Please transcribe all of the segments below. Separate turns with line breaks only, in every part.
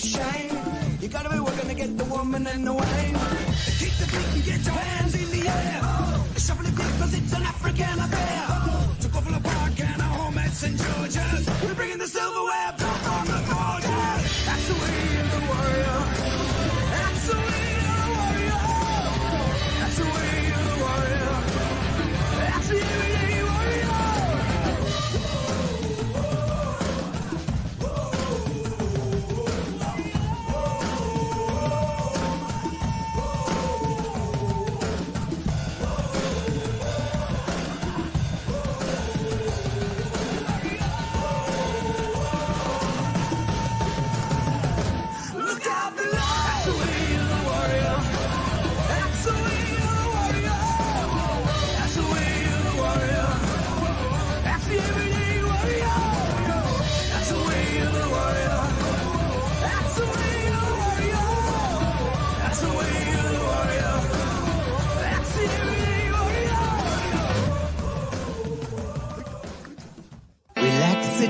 shame. You gotta be working to get the woman in the way. Keep the beat and get your hands in the air. Shuffle it deep cause it's an African affair. To Buffalo Park and our home at St. George's. We're bringing the silverware back on the borders. That's the way of the warrior. That's the way of the warrior. That's the way of the warrior. That's the everyday warrior.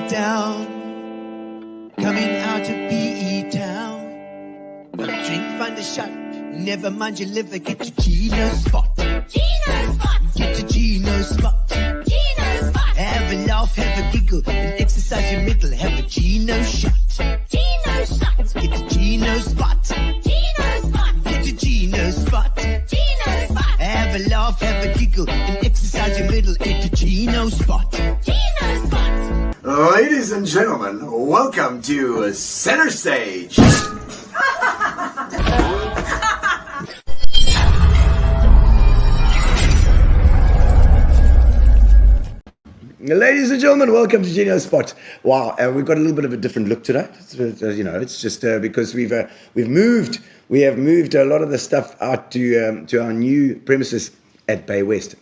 Down, coming out of PE town. One drink, find a shot. Never mind your liver, get to Gino spot.
Gino spot.
Get to Gino spot.
Gino spot.
Have a laugh, have a giggle, and exercise your middle. Have a Gino shot.
Gino shot.
Get to Gino spot.
Gino spot.
Get to Gino spot.
Gino spot.
Have a laugh, have a giggle, and exercise your middle. Get to Gino spot.
Gino spot.
Ladies and gentlemen, welcome to Center Stage. Ladies and gentlemen, welcome to Gino's Spot. Wow, we've got a little bit of a different look today. It's just because we have moved a lot of the stuff out to our new premises at Baywest.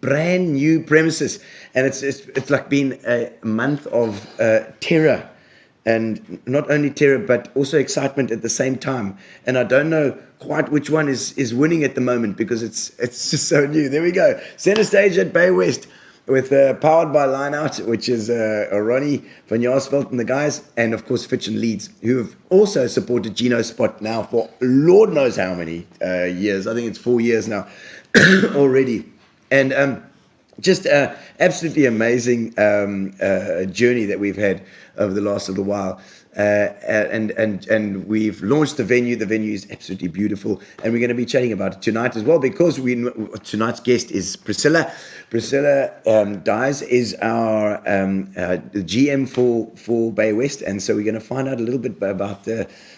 Brand new premises, and it's like been a month of terror, and not only terror but also excitement at the same time. And I don't know quite which one is winning at the moment because it's just so new. There we go, Center Stage at Baywest with powered by Lineout, which is Ronnie van Jaarsveld and the guys, and of course Fitch and Leeds, who have also supported Gino's Spot now for Lord knows how many years. I think it's 4 years now already. And just absolutely amazing journey that we've had over the last little while. And we've launched the venue. The venue is absolutely beautiful, and we're going to be chatting about it tonight as well, because tonight's guest is Priscilla. Priscilla Dyers is our GM for Baywest, and so we're going to find out a little bit about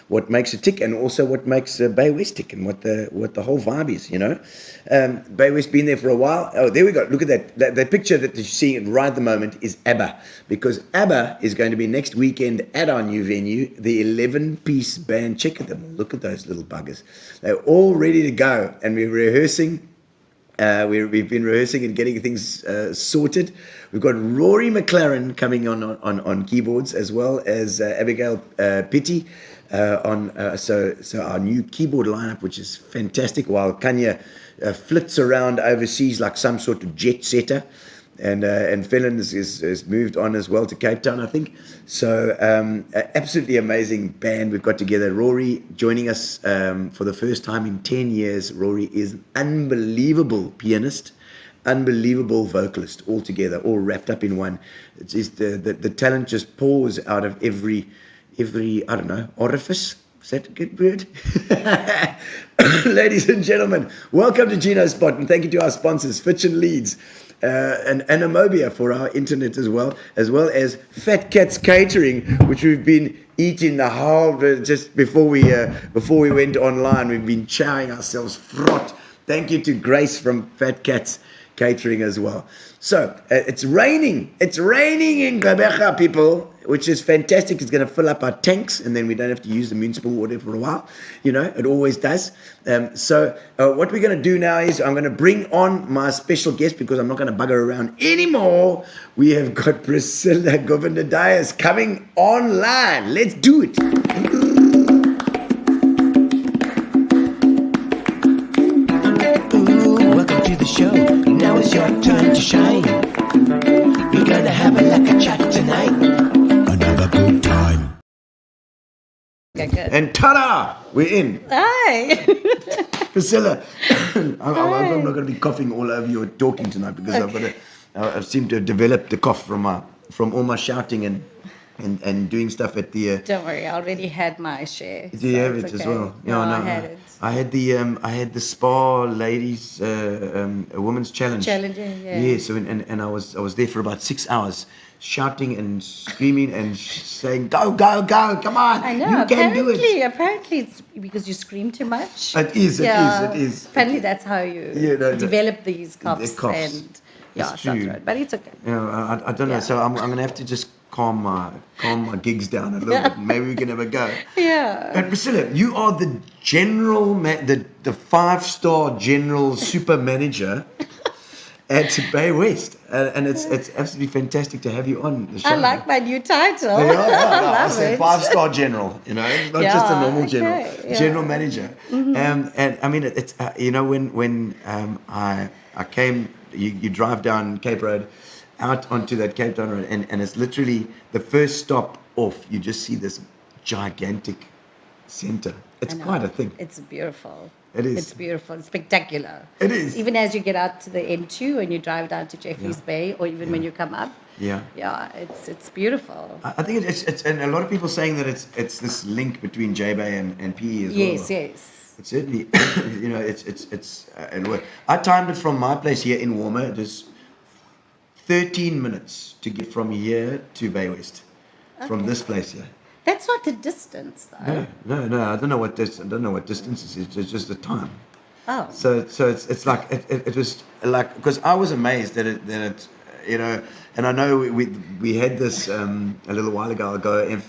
what makes it tick, and also what makes Baywest tick, and what the whole vibe is. Baywest been there for a while. Oh, there we go. Look at that. The picture that you're seeing right at the moment is ABBA, because ABBA is going to be next weekend at our new venue, the 11-piece band. Check at them. Look at those little buggers. They're all ready to go, and we're rehearsing. We've been rehearsing and getting things sorted. We've got Rory McLaren coming on keyboards, as well as Abigail Pitti so our new keyboard lineup, which is fantastic, while Kanya flits around overseas like some sort of jet setter. And Felon has moved on as well to Cape Town, I think. So absolutely amazing band we've got together. Rory joining us for the first time in 10 years. Rory is an unbelievable pianist, unbelievable vocalist, all together, all wrapped up in one. It's just the talent just pours out of every I don't know, orifice. Is that a good word? Ladies and gentlemen, welcome to Gino's Spot, and thank you to our sponsors, Fitch and Leeds, and Amobia for our internet as well as Fat Cats Catering, which we've been eating the whole just before we went online. We've been chowing ourselves fraught. Thank you to Grace from Fat Cats Catering as well. So it's raining in Gqeberha, people, which is fantastic. It's going to fill up our tanks, and then we don't have to use the municipal water for a while. It always does. So what we're going to do now is I'm going to bring on my special guest, because I'm not going to bugger around anymore. We have got Priscilla Govender-Dyers coming online. Let's do it.
Welcome to the show. Now is your time to shine. We're gonna have a chat tonight. Another good time.
Okay, good.
And ta-da! We're in.
Hi.
Priscilla, I'm not going to be coughing all over your talking tonight because I seem to have developed the cough from all my shouting and doing stuff at the.
Don't worry, I already had my share.
Do you have it as well?
No, I had it.
I had the spa ladies a women's challenge.
Challenging, yeah.
Yeah. So and I was there for about 6 hours, shouting and screaming and saying, "Go, go, go! Come on!
I know.
You can do it!"
Apparently, it's because you scream too much.
It is.
Apparently, that's how you develop these coughs.
coughs.
And
It's true.
throat. But it's okay.
I don't know. So I'm going to have to just calm my gigs down a little bit. Maybe we can have a go.
Yeah.
But Priscilla, you are the general, the 5-star general super manager at Baywest, and it's absolutely fantastic to have you on the show.
I like my new title.
I said 5-star general. Not just a normal general,
okay, yeah.
general manager. And I mean, it's when I came, you drive down Cape Road, out onto that Cape Town road, and it's literally the first stop off. You just see this gigantic centre. It's quite a thing.
It's beautiful.
It is.
It's beautiful. It's spectacular.
It is.
Even as you get out to the N2 and you drive down to Jeffreys Bay, or even when you come up.
Yeah.
Yeah, it's beautiful.
I think it's and a lot of people saying that it's this link between J Bay and PE as well.
Yes.
It's certainly, I timed it from my place here in Warmer. It is 13 minutes to get from here to Baywest, from this place here.
That's not the distance, though.
No. I don't know what distance is. It's just the time.
Oh.
So it's like it was like, because I was amazed that it and I know we had this a little while ago.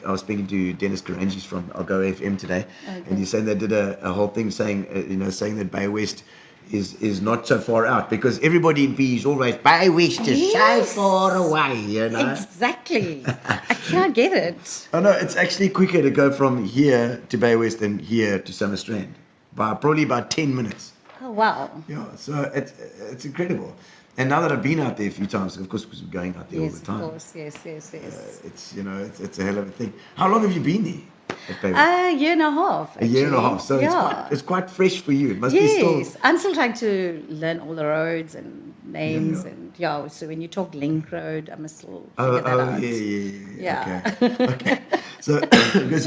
I was speaking to Dennis Karanges from I'll Go FM today, and he's saying they did a whole thing saying that Baywest is not so far out, because everybody in PE is always Baywest is so far away,
Exactly. I can't get it.
I know it's actually quicker to go from here to Baywest than here to Summer Strand by probably about 10 minutes.
Oh, wow.
Yeah, so it's incredible. And now that I've been out there a few times, of course, because we're going out there all the time.
Of course. Yes.
It's a hell of a thing. How long have you been there at Baywest?
A year and a half.
A year and a
actually.
half. So it's quite fresh for you. It must be
Yes,
still.
I'm still trying to learn all the roads and names and so when you talk Link Road, I must still figure that out.
Yeah. Okay. So because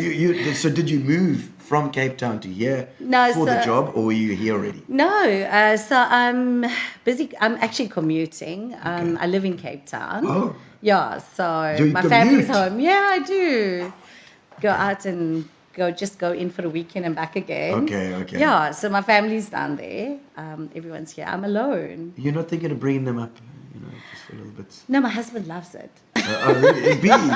so did you move from Cape Town to here for the job, or were you here already?
No, so I'm busy. I'm actually commuting. I live in Cape Town.
Oh.
Yeah, so
Do you
my
commute?
family's home. Yeah, I do. Go out and go in for a weekend and back again.
Okay.
Yeah, so my family's down there. Everyone's here. I'm alone.
You're not thinking of bringing them up, just for a little bit?
No, my husband loves it.
Really? In PE?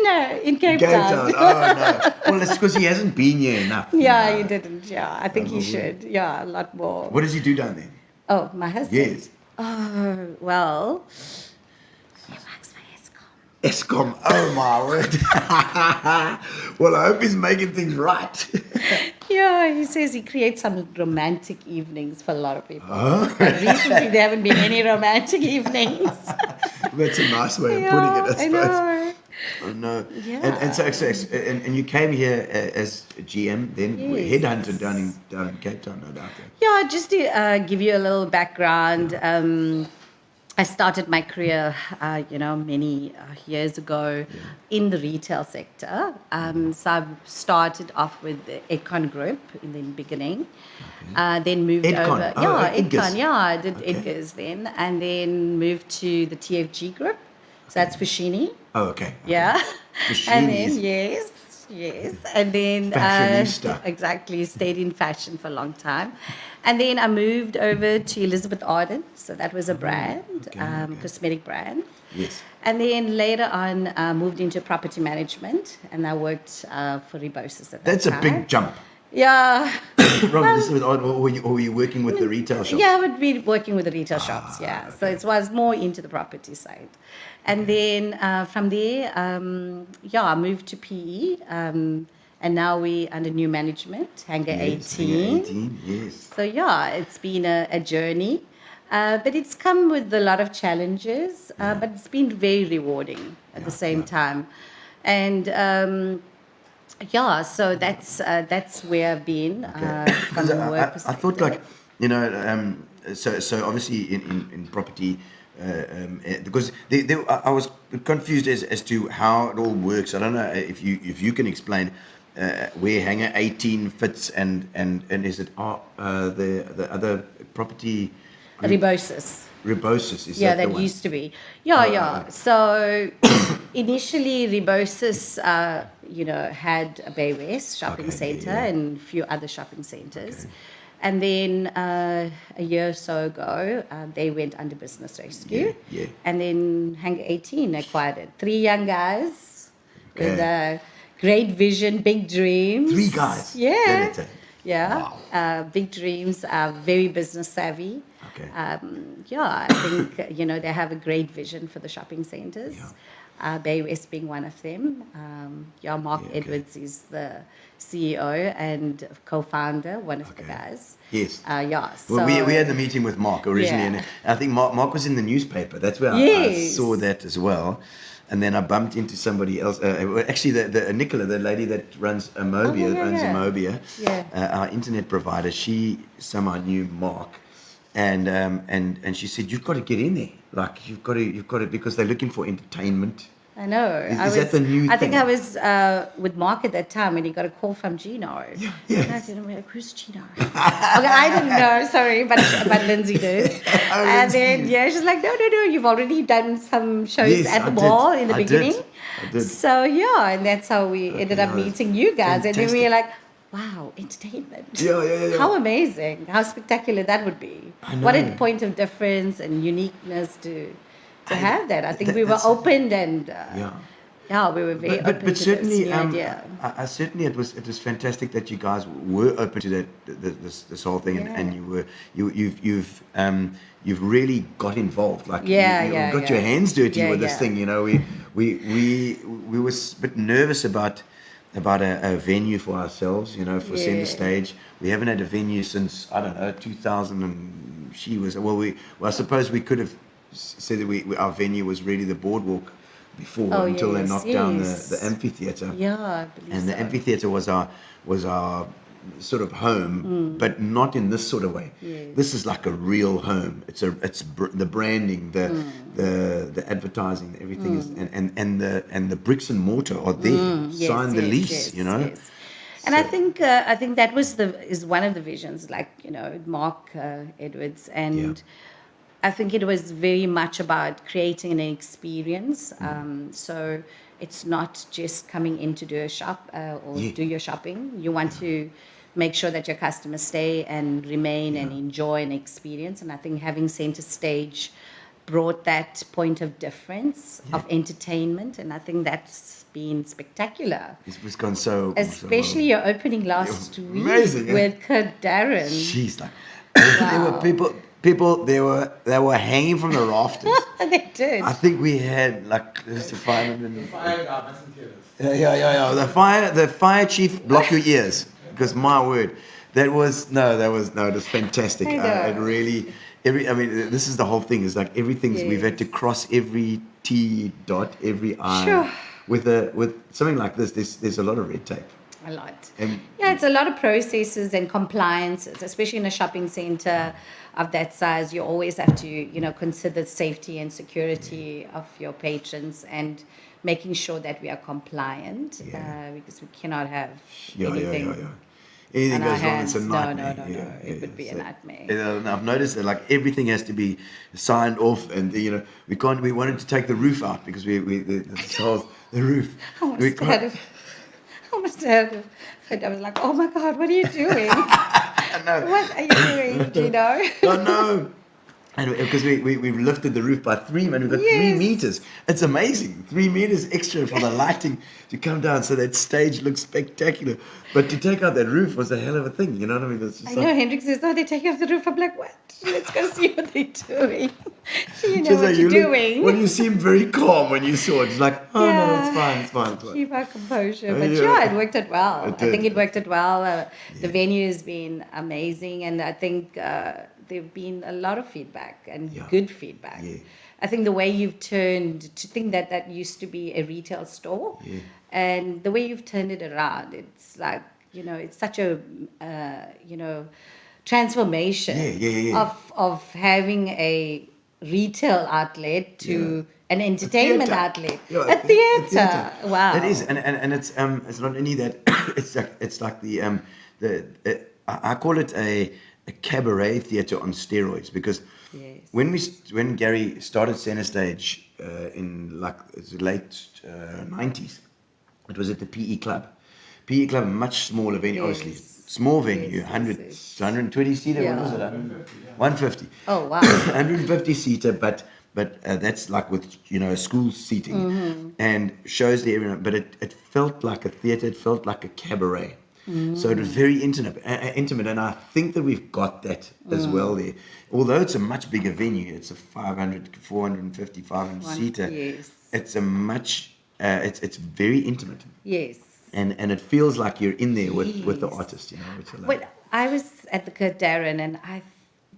No, in Cape
Cape
Town.
Town. Oh, no. Well, it's because he hasn't been here enough.
Yeah, he didn't. Yeah, I think he should. Yeah, a lot more.
What does he do down there?
Oh, my husband?
Yes.
Oh, well, he works for
ESCOM. Oh, my word. Well, I hope he's making things right.
Yeah, he says he creates some romantic evenings for a lot of people.
Oh.
But recently, there haven't been any romantic evenings.
That's a nice way of putting it, I suppose.
I know.
Oh, no.
Yeah.
And you came here as a GM, then
Yes.
headhunted down in Cape Town, no doubt.
Yeah, just to give you a little background, I started my career, many years ago in the retail sector. So I started off with the Econ Group in the beginning, then moved
Edcon.
over.
Oh, Edgars.
Econ. Yeah, I did Edgars then, and then moved to the TFG Group. So that's Fashini.
Oh, okay.
Yeah. And then,
Fashini's.
yes. And then,
Fashionista.
exactly, stayed in fashion for a long time. And then I moved over to Elizabeth Arden. So that was a brand, cosmetic brand.
Yes.
And then later on, moved into property management. And I worked for Rebosis at that
That's
time.
a big jump.
Yeah.
Or were you working with the retail shop?
Yeah, I would be working with the retail shops, yeah. So it was more into the property side. And then from there, I moved to PE. And now we're under new management, Hangar 18.
Hangar 18, yes.
So it's been a journey. But it's come with a lot of challenges, but it's been very rewarding at the same time. And Yeah, so that's where I've been from the work
I
perspective.
thought like, you know, so obviously in property, because I was confused as to how it all works. I don't know if you can explain where Hanger 18 fits and is it the other property group? Rebosis, is
Yeah,
that the
that
one?
used to be. Yeah,
Oh,
yeah.
oh.
So initially, Rebosis, had a Baywest shopping
Okay,
center
yeah.
and a few other shopping centers.
Okay.
And then a year or so ago, they went under business rescue.
Yeah.
And then Hangar 18 acquired it. 3 young guys with
Okay.
great vision, big dreams.
3 guys.
Yeah.
That it.
Yeah.
Wow.
Big dreams, very business savvy.
Okay.
Yeah, I think, they have a great vision for the shopping centers.
Yeah.
Baywest being one of them. Mark
okay.
Edwards is the CEO and co-founder, one of the guys.
Yes.
Yeah. So,
Well, we had the meeting with Mark originally,
Yeah.
and I think Mark was in the newspaper. That's where I
Yes.
saw that as well. And then I bumped into somebody else. Actually, the Nicola, the lady that runs Amobia, owns Amobia, our internet provider. She somehow knew Mark, and she said, "You've got to get in there. Like you've got to because they're looking for entertainment."
I know.
Is that the new
I think
thing?
I was with Mark at that time when he got a call from Gino.
Yeah.
And I said, like, who's Gino? Okay, I didn't know, sorry, but Lindsay did. And then, she's like, no, you've already done some shows at the mall in the beginning.
I did.
So, and that's how we ended up meeting you guys.
Fantastic.
And then we were like, wow, entertainment.
Yeah.
How amazing, how spectacular that would be.
I know.
What a point of difference and uniqueness to have that. I think we were open and we were very open
but
to
certainly,
this new idea.
I certainly it was fantastic that you guys were open to this whole thing, and you've really got involved. Like you got your hands dirty with this thing. You know, we were a bit nervous about a venue for ourselves. You know, for Centrestage. We haven't had a venue since 2000, and I suppose we could have said that our venue was really the boardwalk before until they knocked down the amphitheater.
Yeah, I believe
and
so.
the amphitheater was our sort of home, but not in this sort of way.
Yes.
This is like a real home. It's the branding, the advertising, everything is, and the bricks and mortar are there. Sign the lease, you know.
Yes. And I think that is one of the visions, like Mark Edwards, and I think it was very much about creating an experience. So it's not just coming in to do a shop or do your shopping. You want to make sure that your customers stay and remain and enjoy an experience. And I think having Centrestage brought that point of difference of entertainment. And I think that's been spectacular.
It's gone so.
Especially your opening last week
amazing,
with Kurt Darren.
Jeez, like there were people they were hanging from the rafters.
They did.
I think we had like just to find them.
Yeah.
The fire chief, block your ears, because my word, it was fantastic. It really, this is the whole thing. Is like everything we've had to cross every T dot, every I.
Sure.
With something like this, there's a lot of red tape.
A lot. It's a lot of processes and compliances, especially in a shopping center of that size. You always have to, consider safety and security of your patrons and making sure that we are compliant because we cannot have anything.
Anything
on our
goes wrong, it's a
hands.
nightmare.
No. It would be a nightmare.
And I've noticed that like everything has to be signed off, and we wanted to take the roof out because the roof.
I was like, oh my God, what are you doing? What are you doing, Gino?
No. And because we've lifted the roof by 3, man, we've got 3 meters. It's amazing. 3 meters extra for the lighting to come down, so that stage looks spectacular. But to take out that roof was a hell of a thing. You know what I mean? That's just
I know. Hendrik says, "Oh, they're taking off the roof." I'm like, "What? Let's go see what they're doing." You know what you're doing.
Well, you seemed very calm when you saw it. It's like, no, it's fine.
Keep our composure. But it worked out well. I think it worked out well. The venue has been amazing, and I think there've been a lot of feedback and good feedback. I think the way you've turned to think that used to be a retail store And the way you've turned it around, it's like, it's such a, transformation
Yeah.
of having a retail outlet to an entertainment
theatre.
outlet.
Yeah,
A theatre. Wow.
It is, and it's not only that. it's like I call it a cabaret theatre on steroids, because
Yes.
when Gary started Centrestage in like the late 90s, it was at the PE Club. PE Club, much smaller venue,
Yes.
obviously. Small venue,
Yes,
100,
yes.
120 seater,
Yeah.
what was it? 150.
Oh, wow.
150 seater, but that's like with school seating, and shows there everyone. But it felt like a theatre. It felt like a cabaret. So it was very intimate, and I think that we've got that as well there. Although it's a much bigger venue, it's a 500, 450, 500 seater.
Yes.
It's a much. It's very intimate,
Yes.
and it feels like you're in there with the
Yes.
artist. Which I love.
Well, I was at the Govender-Dyers and I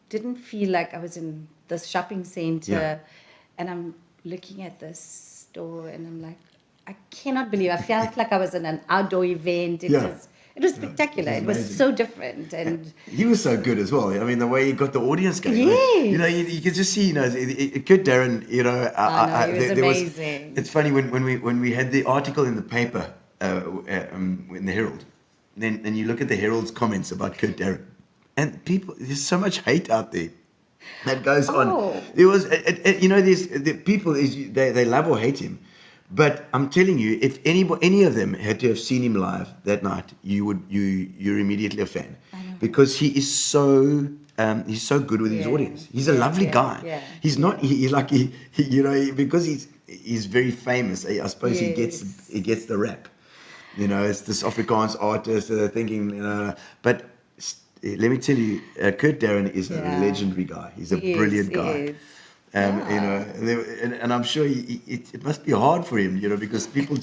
didn't feel like I was in this shopping center,
Yeah.
and I'm looking at this store and I'm like, I cannot believe I felt like I was in an outdoor event. It
Yeah.
was spectacular. It was
amazing.
so different, and
He was so good as well. I mean, the way he got the audience going.
Yes.
You could just see, good Darren.
he was
there
amazing.
It's funny when we had the article in the paper, in the Herald. Then you look at the Herald's comments about Kurt Darren, and people. There's so much hate out there that goes on. There was, there's the people they love or hate him. But I'm telling you, if any of them had to have seen him live that night, you're immediately a fan, because he is so good with his audience. He's a lovely guy.
Yeah.
He's not because he's very famous. I suppose he gets the rap. It's this Afrikaans artist. They're thinking, but let me tell you, Kurt Darren is a legendary guy. He's a brilliant guy.
He is.
And I'm sure it must be hard for him, because people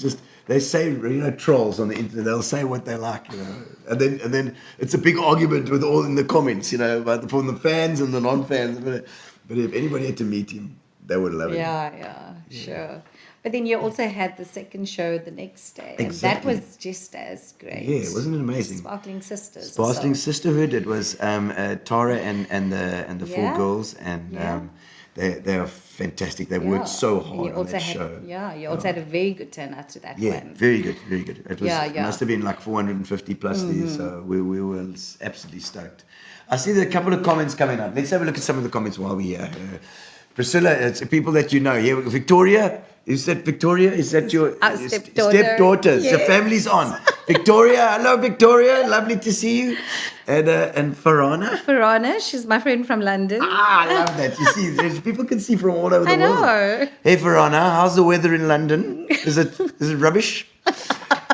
they say, trolls on the internet, they'll say what they like, and then it's a big argument with all in the comments, from the fans and the non-fans. But if anybody had to meet him, they would love him.
Yeah, sure. But then you also had the second show the next day, and
Exactly.
that was just as great.
Yeah, wasn't it amazing?
Sparkling Sisters.
Sparkling
so-
Sisterhood. It was Tara and the four
Yeah.
girls, and
Yeah.
they are fantastic. They worked so
And
hard
you
on
also
that
had,
show.
you also had a very good turnout to that
Yeah,
one.
very good. It was.
Yeah.
It must have been like 450 plus there, so we were absolutely stoked. I see there are a couple of comments coming up. Let's have a look at some of the comments while we're here. Priscilla, it's people that you know. Yeah, Victoria. Is that Victoria? Is that your
Our stepdaughter.
stepdaughters? The
Yes.
family's on. Victoria, hello Victoria, lovely to see you. And Farana.
Farana, she's my friend from London.
I love that. You see, people can see from all over the
I
world.
know.
Hey Farana, how's the weather in London? Is it rubbish?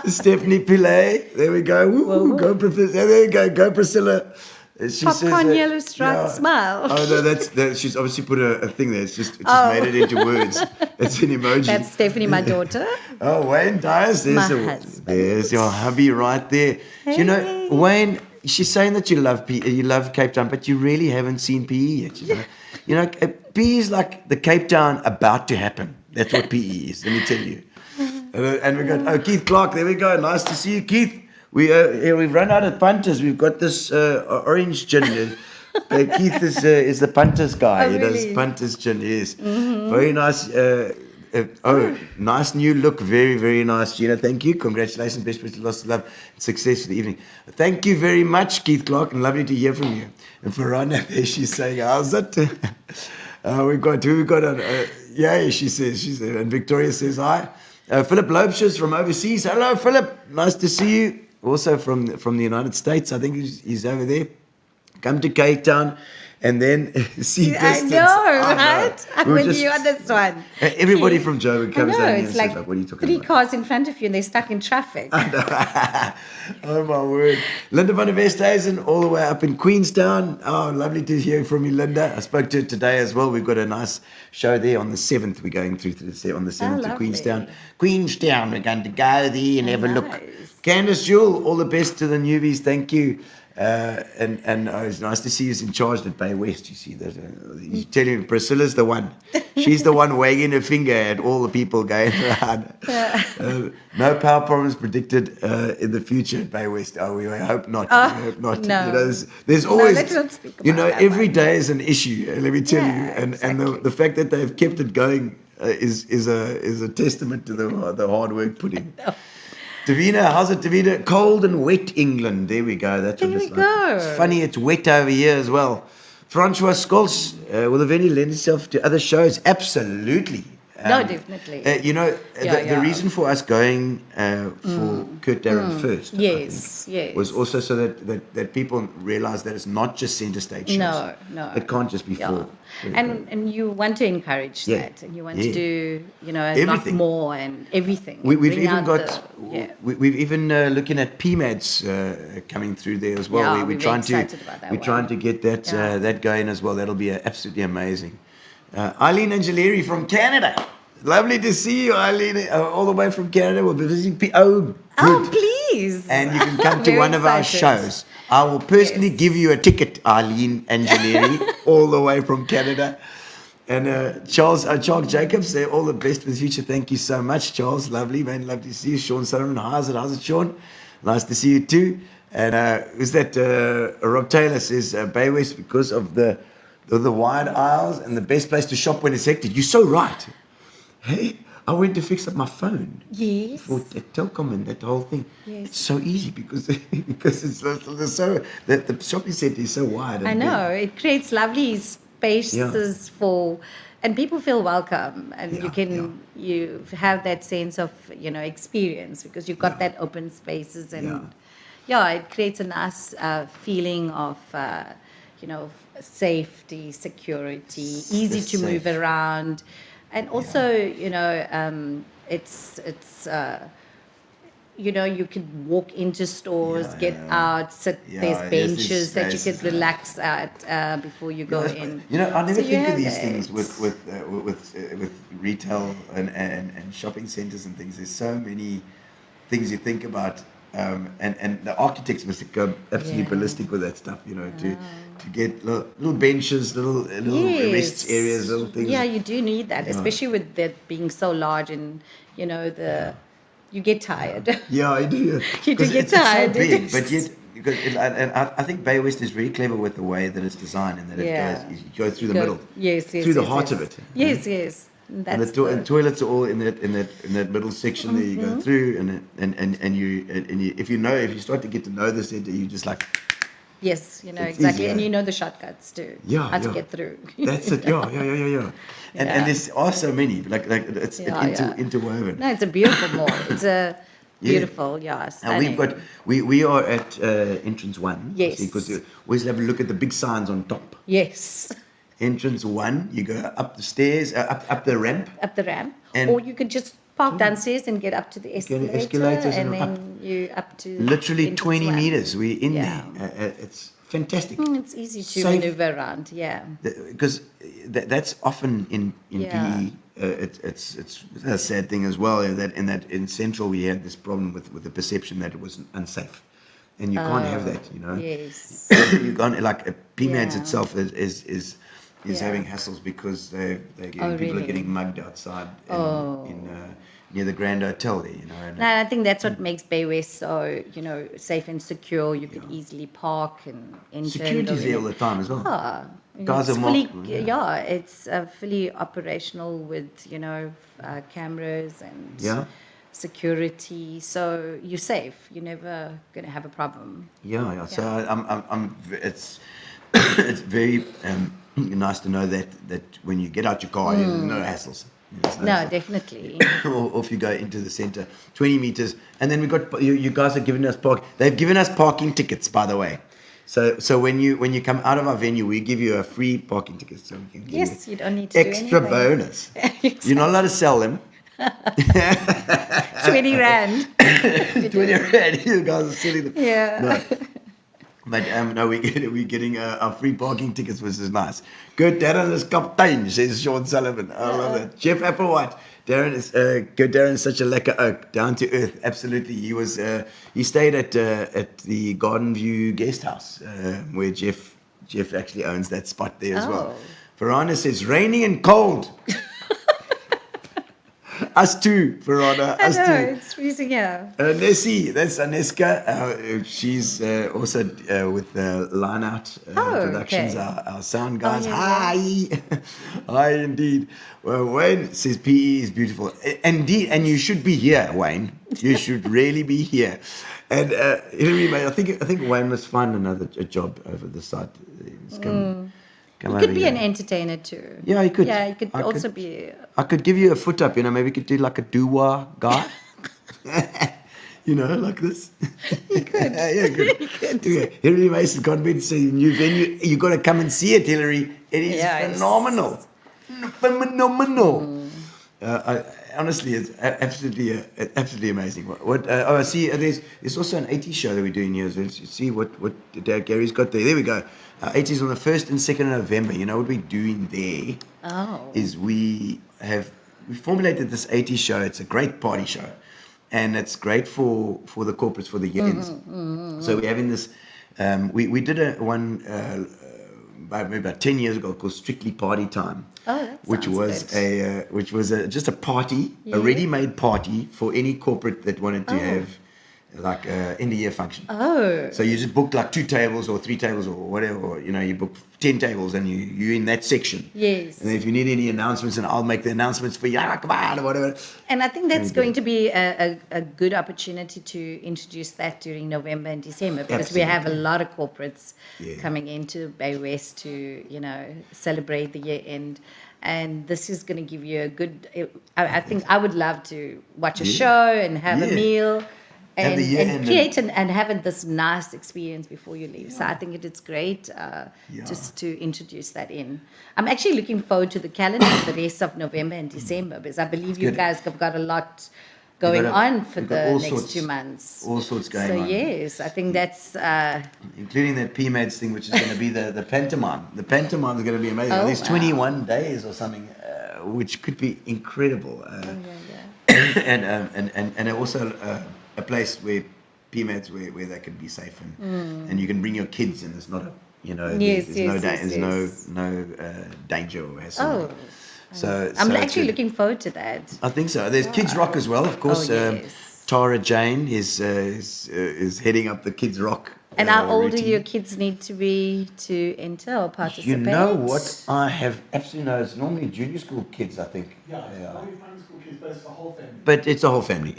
Stephanie Pillay, there we go. Woo, go Priscilla. There you go Priscilla. She
Popcorn
says,
yellow striped smile.
Oh no, that's she's obviously put a thing there. It just made it into words. It's an emoji.
That's Stephanie, my daughter.
Oh, Wayne Dyers,
My husband.
there's your hubby right there.
Hey.
Wayne, she's saying that you love Cape Town, but you really haven't seen PE yet. PE is like the Cape Town about to happen. That's what PE is. Let me tell you. And we got Keith Clark. There we go. Nice to see you, Keith. We've run out of punters. We've got this orange gin. Keith is the punters guy.
Oh,
He does
really?
punters gin. Yes, very nice. Nice new look. Very, very nice, Gino. Thank you. Congratulations. Best wishes, lots of love, and success for the evening. Thank you very much, Keith Clark, and lovely to hear from you. And Farana, she's saying, how's it? We got yeah, she says, and Victoria says hi. Philip Lobshes from overseas. Hello, Philip. Nice to see you. Also from the United States. I think he's over there. Come to Cape Town. And then see
I
distance.
know, right? I'm
We were
with
just-
you on this one.
Everybody from Joburg
I
comes
know,
down here and
it's
says,
like
what are you talking
3
about?
cars in front of you and they're stuck in traffic.
Oh my word. Linda van der Westhuizen, all the way up in Queenstown. Oh, lovely to hear from you, Linda. I spoke to her today as well. We've got a nice show there on the 7th. We're going through to on the 7th to
lovely.
Queenstown. Queenstown, we're going to go there and have a look.
Nice.
Candice Jewell, all the best to the newbies. Thank you. And it's nice to see who's in charge at Baywest. You see that? You tell you, Priscilla's the one. She's the one wagging her finger at all the people going around. No power problems predicted in the future at Baywest. Oh, we hope not. We hope not.
No.
You know, there's always,
let's not speak
you know,
about that
every
one.
day is an issue. Let me tell you.
Yeah,
And
exactly.
the fact that they've kept it going is a testament to the hard work put in. Davina, how's it, Davina? Cold and wet England. There we go. That's what
There
it's
we
like.
go.
It's funny, it's wet over here as well. Francois Scholes, will the venue lend itself to other shows? Absolutely.
No, definitely.
You know, the reason for us going for Kurt Darren first, I
Yes,
think,
yes.
was also so that people realize that it's not just center stage shows.
No.
It can't just be for.
And you want to encourage
Yeah.
that, and you want
Yeah.
to do, a lot
Everything.
more and everything.
We've
Bring
even
out
got, we've even looking at PMADs coming through there as well.
Yeah,
we're
we're
trying
excited about that
we're
one.
trying to get that
Yeah.
that going as well. That'll be absolutely amazing. Eileen Angeleri from Canada. Lovely to see you, Eileen, all the way from Canada. We'll be visiting. Oh,
Oh,
good.
please.
And you can come to
Very
one of our
excited.
shows. I will personally give you a ticket, Eileen Angeleri, all the way from Canada. And Charles Jacobs, say all the best for the future. Thank you so much, Charles. Lovely, man. Love to see you. Sean Sutherland, how's it, Sean? Nice to see you too. And who's that? Rob Taylor says Baywest because of the wide aisles and the best place to shop when it's hectic. You're so right. Hey, I went to fix up my phone.
Yes.
For Telkom and that whole thing.
Yes.
It's so easy because it's so the shopping center is so wide.
I
and
know.
big.
It creates lovely spaces for, and people feel welcome, and you have that sense of experience because you've got that open spaces, and it creates a nice feeling of safety, security, easy to move
safe.
around, and also it's you can walk into stores, get out, sit. There's benches that you could relax at before you go in.
You know, I never
So you
think of
have
these
that.
things with retail and shopping centers and things. There's so many things you think about, and the architects must go absolutely ballistic with that stuff. To get little benches, little rest areas, little things.
Yeah, you do need that, especially with that being so large, and you get tired.
Yeah, I do.
You do
'Cause
get
it's so
tired.
big, but yet, and I think Baywest is very clever with the way that it's designed, and that you go through the middle, through the heart of it.
Yes.
And
That's
the toilets are all in that middle section there. You go through, and you if you start to get to know the center, you just like.
Yes,
It's
exactly,
easier.
and you know the shortcuts too.
Yeah,
how to
yeah.
get through.
That's it. Yeah. And there are so many. It's interwoven.
No, it's a beautiful mall. It's a beautiful,
And
stunning.
we are at entrance 1.
Yes.
Because you always have a look at the big signs on top.
Yes,
Entrance 1, you go up the stairs, up the ramp.
up the ramp,
And-
or you could just park downstairs and get up to the escalator,
escalators
and
and
then
up.
you up to
Literally
entrance
20
one.
meters. We're in
Yeah.
there. It's fantastic.
It's easy to
Safe.
maneuver around. Yeah.
Because that's often in
Yeah.
PE. It's a sad thing as well. That in Central we had this problem with the perception that it was unsafe, and you can't have that.
Yes.
You can't PMADS
Yeah.
itself is
Yeah.
having hassles because people are
really?
getting mugged outside in near the Grand Hotel there. And,
And I think that's what makes Baywest so, safe and secure. You could easily park and enter.
security's there all the time as well. Guys
It's
are
fully,
marked,
it's fully operational with, cameras and security. So you're safe. You're never going to have a problem.
Yeah. So it's it's very nice to know that when you get out your car, there's no hassles. There's
No,
hassle.
definitely.
Or if you go into the center, 20 meters, and then we got you guys are giving us They've given us parking tickets, by the way. So when you come out of our venue, we give you a free parking ticket. So we can give
Yes,
you
you don't need to do
extra
anything.
bonus. You're not allowed to sell them.
20 Rand.
20 rand. You guys are silly.
Yeah.
No. But no, we're getting our free parking tickets, which is nice. Good, Darren is kaptein, says Sean Sullivan. I love that. Jeff Applewhite. Darren is good. Darren is such a lekker oak, down to earth. Absolutely, he stayed at the Garden View guest house where Jeff actually owns that spot there as well. Verana says raining and cold. Us too, Verona. Us
I know,
too.
it's freezing here.
Nessie, that's Aneska. She's also with Line Out Productions,
okay.
our sound guys.
yeah.
Hi. Hi, indeed. Well, Wayne says PE is beautiful. Indeed, and you should be here, Wayne. You should really be here. And Hillary, mate, I think Wayne must find another job over the side. He's come
You
over
could be
here.
an entertainer too.
Yeah, he could.
Yeah, you could
I
also
could-
be.
I could give you a foot up, maybe you could do like a doo-wah guy. Like this. You could. Yeah, good. Okay. Hillary Mason convinced to say new venue. You got to come and see it, Hillary. It is phenomenal. Phenomenal. Honestly, it's absolutely amazing. I see. There's also an 80s show that we're doing here. So let's see what Gary's got there. There we go. 80s on the 1st and 2nd of November. You know what we're doing there? Is we formulated this 80s show. It's a great party show, and it's great for the corporates for the year-ends. So we're having this. We did one maybe about 10 years ago called Strictly Party Time. Which was just a party, a ready-made party for any corporate that wanted to have like a end of year function. So you just book like 2 tables or 3 tables or whatever, or, you book 10 tables and you're in that section.
Yes.
And if you need any announcements, and I'll make the announcements for you, come on, or whatever.
And I think that's going to be a good opportunity to introduce that during November and December, because we have a lot of corporates coming into Baywest to, celebrate the year end. And this is going to give you a good, I think I would love to watch a show and have a meal and create and have this nice experience before you leave. So I think it's great just to introduce that in. I'm actually looking forward to the calendar for the rest of November and December, because I believe you guys have got a lot going on for the next 2 months.
All sorts going on.
So yes, I think that's...
including that PMADS thing, which is going to be the pantomime. The pantomime is going to be amazing. There's 21 days or something, which could be incredible. And also a place where PMADS where they can be safe and you can bring your kids, and it's not a there's no danger or hassle. So
I'm actually looking forward to that.
I think so. There's Kids Rock as well, of course. Tara Jane is heading up the Kids Rock.
And how old do
routine.
your kids need to be to enter or participate?
You know what? I have absolutely no. It's normally junior school kids, I think.
Yeah. Primary school kids, but it's the whole family.
But it's a whole family.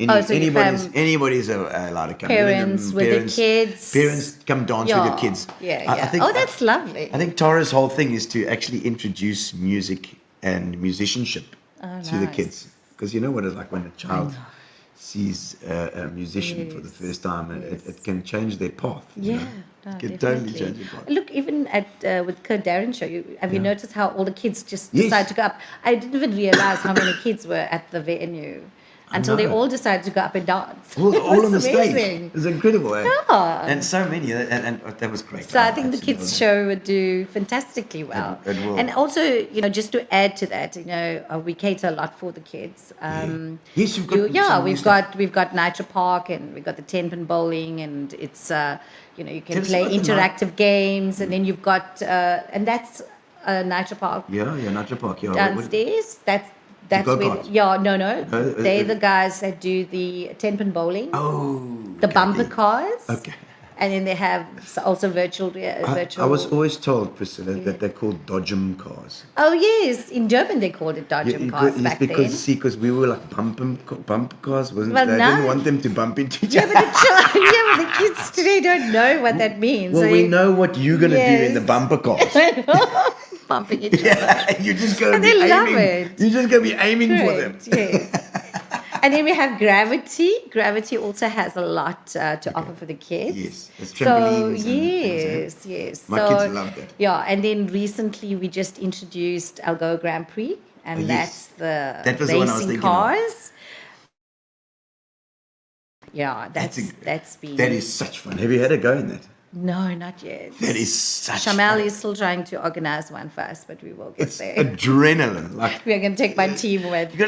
Anybody's allowed to come.
Parents with the kids.
Parents come dance with your kids. I think,
that's lovely.
I think Tara's whole thing is to actually introduce music and musicianship to the kids. Because you know what it's like when a child sees a musician for the first time, and it can change their path. It can totally change their path.
Look, even at with Kurt Darren's show, have you noticed how all the kids just decide to go up? I didn't even realize how many kids were at the venue until they all decided to go up and dance.
All on the
amazing.
Stage. It's incredible, eh?
Yeah.
And so many, and that was great.
So I think the kids' show would do fantastically well.
It will.
And also, just to add to that, we cater a lot for the kids.
Yes, you've got
we've got Nitro Park, and we've got the 10-pin bowling, and it's you can play
about the
interactive games, and then you've got and that's Nitro Park.
Yeah, Nitro Park. Yeah,
downstairs. That's where,
go-karts.
they're the guys that do the 10-pin bowling. The
okay,
bumper cars.
Okay.
And then they have also virtual.
I was always told, Priscilla, that they're called Dodgem cars.
Oh yes, in German they called it Dodgem cars back then.
Because we were like bumper cars, wasn't
Well,
they? I
no.
didn't want them to bump into each
Yeah,
other.
but the kids today don't know what that means.
Well,
So
we know what you're going to do in the bumper cars.
bumping each other.
You're just going to
And
be
they love
aiming.
it.
You're just going to be aiming for them.
Correct, yes. And then we have Gravity. Gravity also has a lot to offer for the kids.
Yes, it's
So
trampolines. and things,
yes.
My kids love that.
Yeah, and then recently we just introduced Algo Grand Prix, and
yes.
that's
That
the
was the one I was
racing
thinking of.
cars. Yeah, that's been.
That is such fun. Have you had a go in that?
No, not yet.
That is such
Shamel
fun.
is still trying to organize one for us, but we will get
It's
there.
adrenaline. Like
We are going to take my team with.
you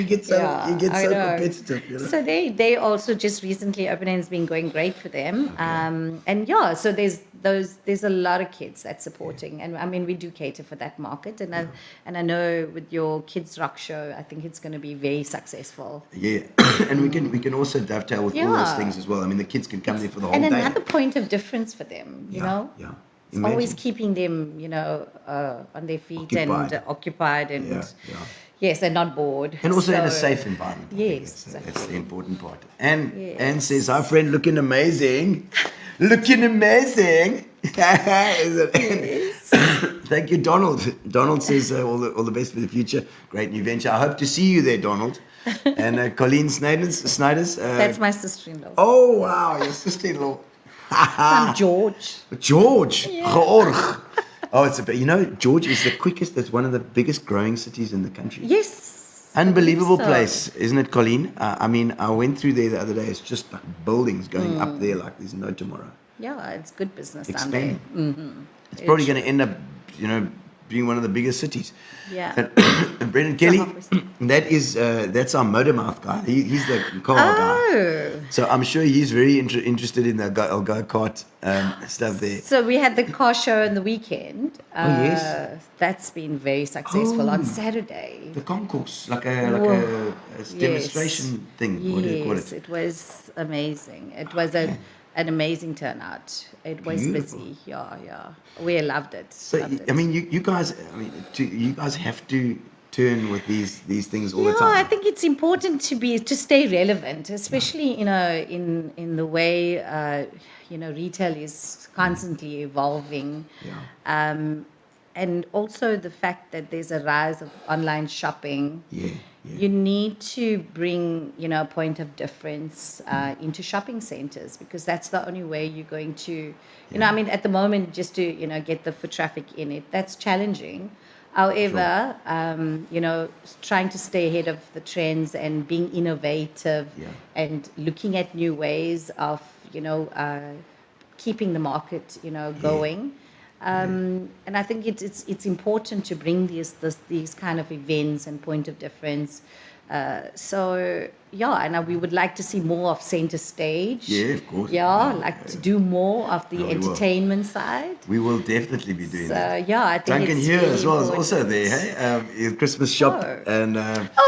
get so
Yeah,
you get
I
so
know.
competitive. You know?
So they also just recently opened and it's been going great for them. And yeah, so there's a lot of kids that's supporting, and I mean we do cater for that market, and I know with your kids rock show, I think it's going to be very successful.
Yeah, and we can also dovetail with all those
Yeah.
things as well. I mean, the kids can come there for the whole
And
day.
another point of difference for them, you know.
Yeah.
It's always
Imagine.
keeping them, on their feet
Occupied.
and occupied and
Yeah.
yes, they're not bored.
And also in a
So-
safe environment. I think
Yes,
that's the
exactly.
important part. And
Yes.
Anne says, "Our friend looking amazing, looking amazing." Is it? Thank you, Donald. Donald says all the best for the future. Great new venture. I hope to see you there, Donald. And Colleen Snyders.
That's my sister-in-law.
Oh wow, your sister-in-law.
I'm George.
George. George. Oh, George is the quickest. That's one of the biggest growing cities in the country.
Yes.
Unbelievable
so.
place, isn't it, Colleen? I mean, I went through there the other day. It's just like buildings going up there like there's no tomorrow.
Yeah, it's good business down there.
Expanding. It's probably going to end up, being one of the biggest cities.
Yeah.
And Brendan Kelly,
halfway.
that's our motor mouth guy. He's the car guy.
Oh.
So I'm sure he's very interested in the go-kart stuff there.
So we had the car show on the weekend.
Yes.
That's been very successful
Oh.
on Saturday.
The concourse, like
Whoa.
a demonstration thing.
Yes,
What do you call it?
it was amazing. It was an amazing turnout. It was
Beautiful.
busy. Yeah. We loved it.
So
Loved it.
I mean, you guys have to turn with these things all the time.
I think it's important to stay relevant, especially in the way retail is constantly evolving.
Yeah.
And also the fact that there's a rise of online shopping.
Yeah.
You need to bring, a point of difference into shopping centers, because that's the only way you're going to, at the moment, just to, get the foot traffic in it, that's challenging. However, trying to stay ahead of the trends and being innovative and looking at new ways of, keeping the market, going. And I think it's important to bring these kind of events and point of difference. And we would like to see more of center stage.
Yeah, of course.
To do more of the
No, we will.
entertainment side.
We will definitely be doing
So
that.
I think
Duncan
it's
here
really
as well is
important.
also there. Hey, his Christmas shop
Oh.
and.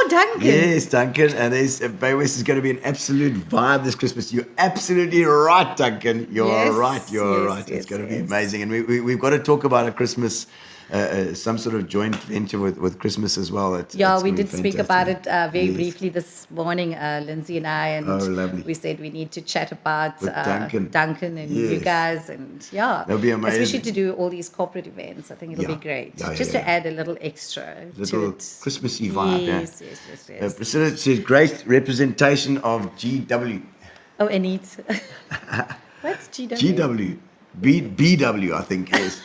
Duncan.
Yes, Duncan, and Baywest is going to be an absolute vibe this Christmas. You're absolutely right, Duncan. You're
Yes,
right. You're
yes,
right. It's
yes,
going to be
yes.
amazing, and we've got to talk about a Christmas, some sort of joint venture with Christmas as well.
We did speak about it very briefly this morning, Lindsay and I, and
Oh, lovely.
we said we need to chat about
With Duncan.
and
Yes.
you guys, and
That'll be amazing.
especially to do all these corporate events. I think it'll be great, just to add a little extra
Little
to it.
Christmassy vibe.
Yes.
Priscilla says great representation of GW.
Oh, and eat. What's GW?
GW. BW, I think is.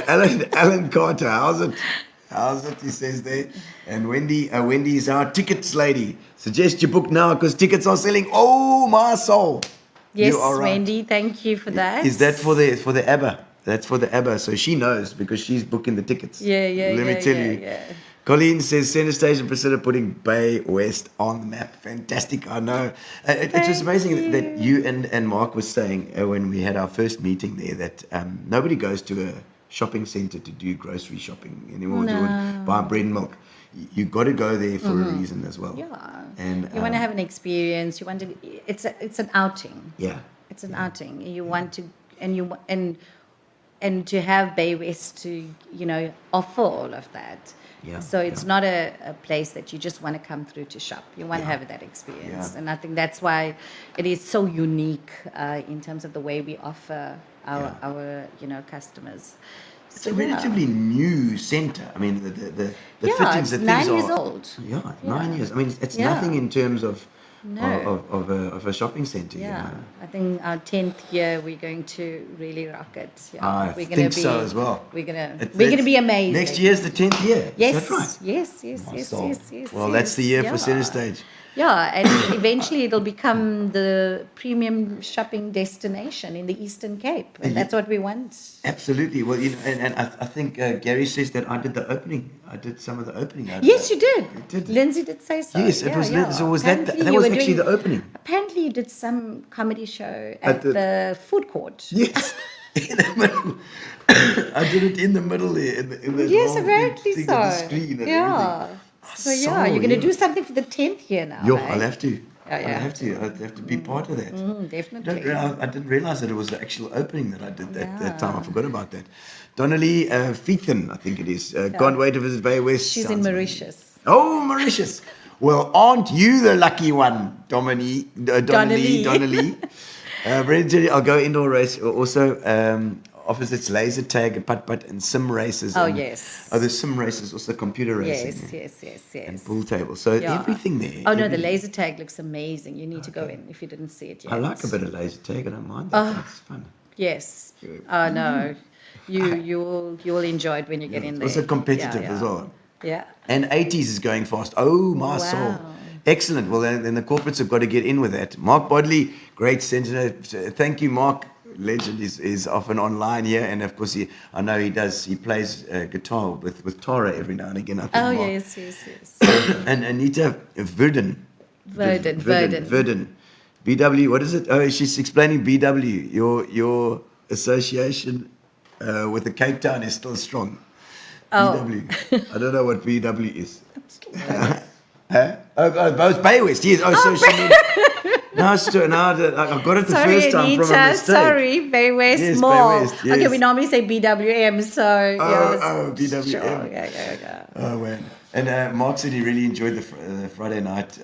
Alan Carter, how's it? He says there. And Wendy is our tickets lady. Suggest you book now because tickets are selling. Oh, my soul.
Yes,
You are right.
Wendy, thank you for that.
Is that for the ABBA? That's for the ABBA. So she knows because she's booking the tickets.
Yeah.
Let me tell you.
Yeah.
Colleen says Centrestage and Priscilla putting Baywest on the map. Fantastic, I know. It was amazing that you and Mark was saying when we had our first meeting there that nobody goes to a shopping centre to do grocery shopping anymore, to buy bread and milk. You got to go there for a reason as well.
Yeah.
And
You want to have an experience. You want to. It's an outing.
yeah,
It's an outing. You want to, and to have Baywest to offer all of that.
Yeah,
So it's not a place that you just want to come through to shop. You want to have that experience,
Yeah.
and I think that's why it is so unique in terms of the way we offer our customers.
it's a relatively new centre. I mean, the
Yeah,
fittings,
it's
the
9
things
years
are
old.
Yeah, 9 years. I mean, it's
Yeah.
nothing in terms of
No.
of a shopping centre.
Yeah,
You know?
I think our 10th year we're going to really rock it. Yeah,
I
we're
think so as well.
We're gonna
That's-
be amazing.
Next year's the 10th year.
Yes,
Is that right?
yes,
My soul.
yes.
Well, that's the year for
yeah.
Centrestage.
Yeah, and eventually it'll become the premium shopping destination in the Eastern Cape, and that's what we want.
Absolutely. Well, and I think Gary says that I did the opening. I did some of the opening.
Yes, you did.
You did.
Lindsay did say so.
Yes, it was. So was that?
Apparently
That
you
was
were
actually
doing-
the opening.
Apparently, you did some comedy show
At
at
the-
the food court.
Yes, in the middle. I did it in the middle there. In the
Yes,
long
apparently
thing
so.
on the screen and
Yeah.
everything.
So yeah, you're going to do something for the 10th year now.
Yo,
eh?
I'll have to.
Yeah, yeah.
I'll have to be part of that.
Definitely.
I didn't realize that it was the actual opening that I did that time. I forgot about that. Donnelly Feethan, I think it is. Can't wait to visit Baywest.
She's in
Sounds
Mauritius.
Oh, Mauritius. Well, aren't you the lucky one, Donnelly? Donnelly. Brendan, I'll go indoor race. Also, opposites laser tag, putt, and sim races.
Oh,
and,
yes.
Oh, there's sim races, also computer racing.
Yes.
And pool table. So
Yeah.
everything there.
Oh no, the laser tag looks amazing. You need to go in if you didn't see it yet.
I like a bit of laser tag. I don't mind that. That's fun.
Yes. Oh no, you will enjoy it when you get in there.
It's also competitive
Yeah.
as well.
Yeah.
And 80s is going fast. Oh, my soul.
Wow.
Excellent. Well, then the corporates have got to get in with that. Mark Bodley, great center. Thank you, Mark. Legend is often online here. And of course, I know he plays guitar with Tara every now and again. I think,
Oh
Mark.
yes.
And Anita Verden. BW, what is it? Oh, she's explaining BW. Your association with the Cape Town is still strong.
Oh.
BW. I don't know what BW is. Huh? Oh, both Baywest. Yes. Oh, so she means. No, it's true. No, I got it the
Sorry,
first time
Anita.
from a mistake.
Sorry, Baywest
Yes,
Mall.
Baywest, yes.
Okay, we normally say BWM, so
Oh, BWM.
Sure. Yeah.
Oh, man. And Mark said he really enjoyed the Friday night.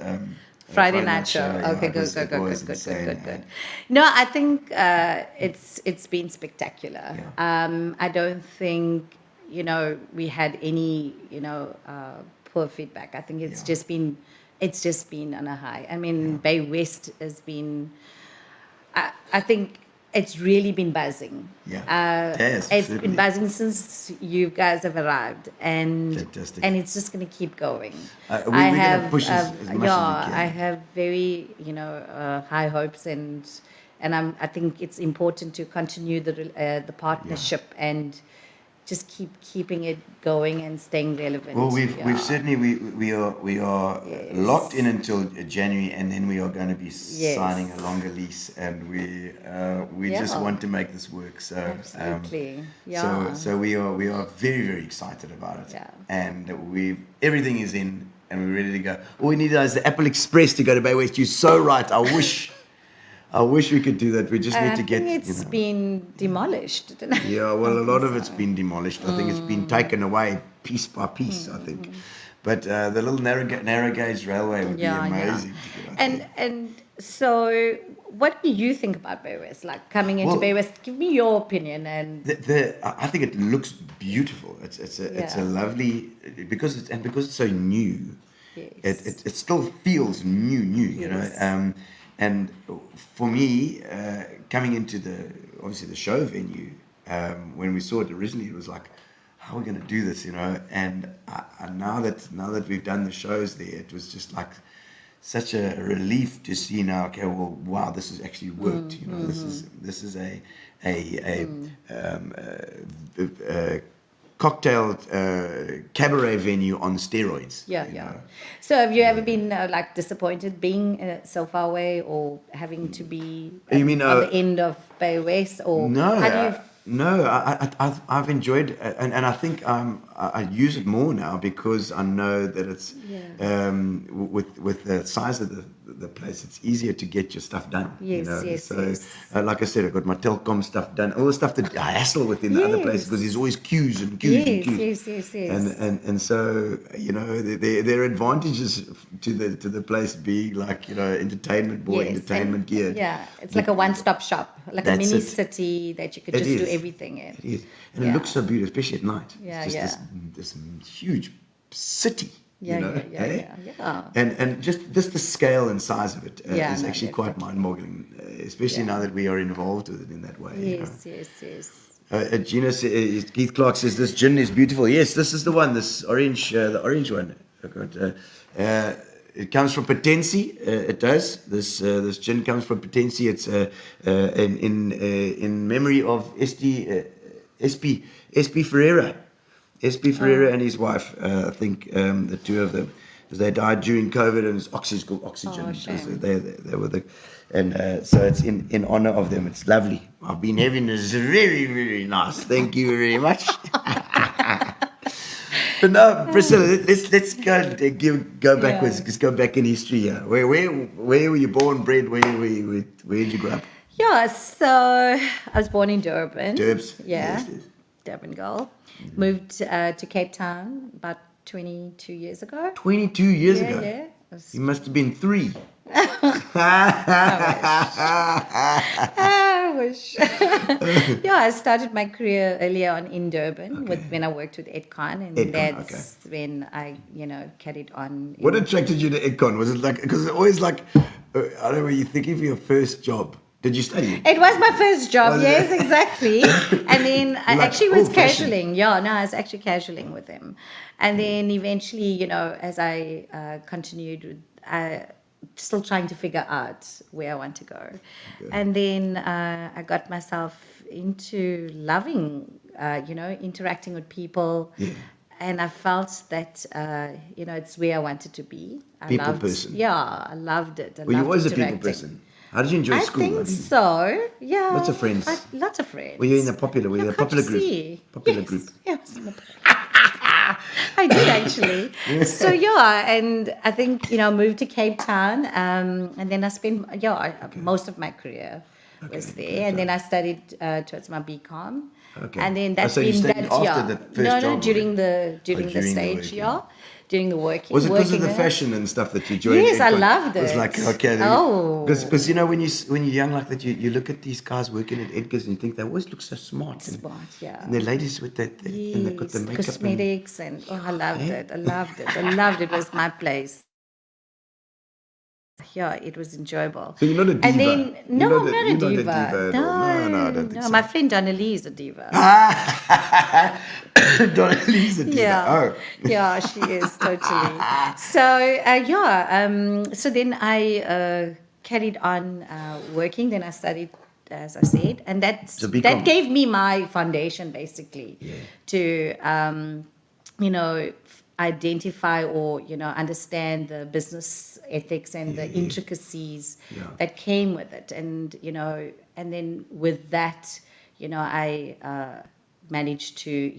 Friday night show.
Yeah,
Okay,
it was insane,
good. No, I think it's been spectacular.
Yeah.
I don't think we had any poor feedback. I think it's just been on a high. I mean, Baywest has been. I think it's really been buzzing.
Yeah. Yes,
It's
absolutely.
been buzzing since you guys have arrived, and
Fantastic.
and it's just going to keep going.
We're gonna push as much as we can.
I have very high hopes, and I think it's important to continue the partnership and just keeping it going and staying relevant.
Well, we've certainly we are
Yes.
locked in until January, and then we are going to be
Yes.
signing a longer lease, and we just
Yeah.
want to make this work. So
Absolutely. Yeah.
so we are very, very excited about it.
Yeah.
And everything is in, and we're ready to go. All we need is the Apple Express to go to Baywest. You're so right. I wish we could do that. We just need to get.
I think it's been demolished, didn't it?
Yeah, well, a lot of it's been demolished. I think it's been taken away piece by piece, I think. But the little narrow gauge railway would be amazing to get out there.
And so, what do you think about Baywest? Like coming into
Well,
Baywest, give me your opinion. And
I think it looks beautiful. It's a lovely because it's so new.
Yes.
It still feels new. You
Yes.
know. And for me, coming into obviously the show venue, when we saw it originally, it was like, how are we going to do this, And now that we've done the shows there, it was just like such a relief to see now. Okay, well, wow, this has actually worked. This is a cocktail cabaret venue on steroids.
Yeah. So, have you ever been disappointed being so far away, or having to be
You mean,
on the end of Baywest, or
No,
how do you?
I've enjoyed it, and I think I use it more now because I know that it's with the size of the place, it's easier to get your stuff done.
Yes.
So, like I said, I've got my Telcom stuff done, all the stuff that I hassle with in the other places because there's always queues and queues.
Yes.
And so there are advantages to the place being like entertainment, more entertainment geared.
Yeah, it's like a one-stop shop, like a
That's
mini
it.
city that you could
It
just do
is.
everything in.
It is, and it looks so beautiful, especially at night.
Yeah,
it's just this huge city.
Yeah.
And just the scale and size of it is
No,
actually quite mind-boggling, especially now that we are involved with it in that way.
Yes.
Gino Keith Clark says this gin is beautiful. Yes, this is the one. This orange, the orange one. I got, it comes from Potensi. It does. This gin comes from Potensi. It's in memory of SP Ferreira. SP Ferreira and his wife. I think the two of them. They died during COVID, and it's oxygen.
shame.
They were the, and so it's in honor of them. It's lovely. I've been having this very, very nice. Thank you very much. But no, Priscilla, let's go backwards. Let's go back in history here. Where were you born, bred? Where did you grow up?
Yeah, so I was born in Durban.
Durbs.
Yeah,
Yes.
Durban girl. Moved to Cape Town about 22 years ago.
22 years ago.
Yeah.
You must have been 3.
I wish. Yeah, I started my career earlier on in Durban when I worked with Edcon, and that's when I, carried on.
What attracted you to Edcon? Was it like, because it's always like, I don't know, were you thinking of your first job? Did you study?
It was my first job,
Was
yes,
it?
exactly. And then I
Like
actually was
old-fashioned.
casualing. Yeah, no, I was actually casualing with him. And then eventually, as I continued, still trying to figure out where I want to go. Okay. And then I got myself into loving, interacting with people. Yeah. And I felt that, it's where I wanted to be.
People person.
Yeah, I loved it.
Well, you always a people person. How did you enjoy school?
I think so. Yeah.
Lots of friends.
Lots of friends.
Were you in the popular? Were you in the popular group? Popular
yes,
group.
Yes. I did actually. So and I think moved to Cape Town, and then I spent most of my career was there, and then I studied towards my BCom.
Okay.
And then that's
so you
been
studied
that
after the first job,
during the stage during the working.
Was it because of the
there.
fashion and stuff that you joined?
Yes, I loved it.
It was like, okay. Because when you're young like that, you look at these guys working at Edgar's and you think they always look so smart.
Yeah.
And the ladies with and they've got the makeup.
Cosmetics and I loved it. I loved it. It was my place. Yeah, it was enjoyable.
So you're not a diva?
And then, no, I'm not a
you're
diva.
Not a diva at all. No, I don't think so.
My friend Donnelly is a diva.
Donnelly's a diva.
Yeah.
Oh.
Yeah, she is totally. So, so then I carried on working. Then I studied, as I said, and that gave me my foundation basically to, identify or understand the business ethics and the intricacies that came with it, and and then with that I managed to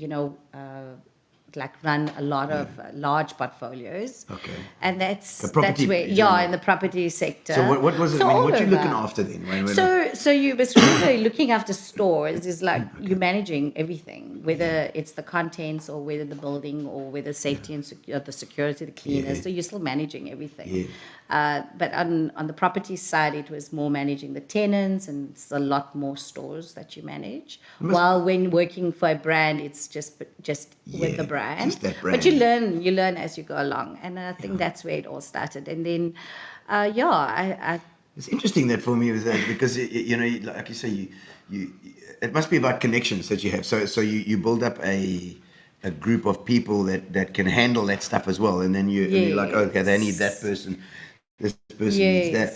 run a lot of large portfolios.
Okay.
And that's
property,
where in the property sector.
So what was it?
So
what you
over.
looking after then?
So you basically looking after stores is like you're managing everything, whether it's the contents or whether the building or whether safety and the security, the cleaners.
Yeah.
So you're still managing everything.
Yeah.
But on the property side, it was more managing the tenants, and it's a lot more stores that you manage. While when working for a brand, it's just with the brand.
Just that brand.
But you learn as you go along, and I think that's where it all started. And then, I
it's interesting that for me was that because like you say, you it must be about connections that you have. So you build up a group of people that can handle that stuff as well, and then you're like, okay, they need that person, this person needs that,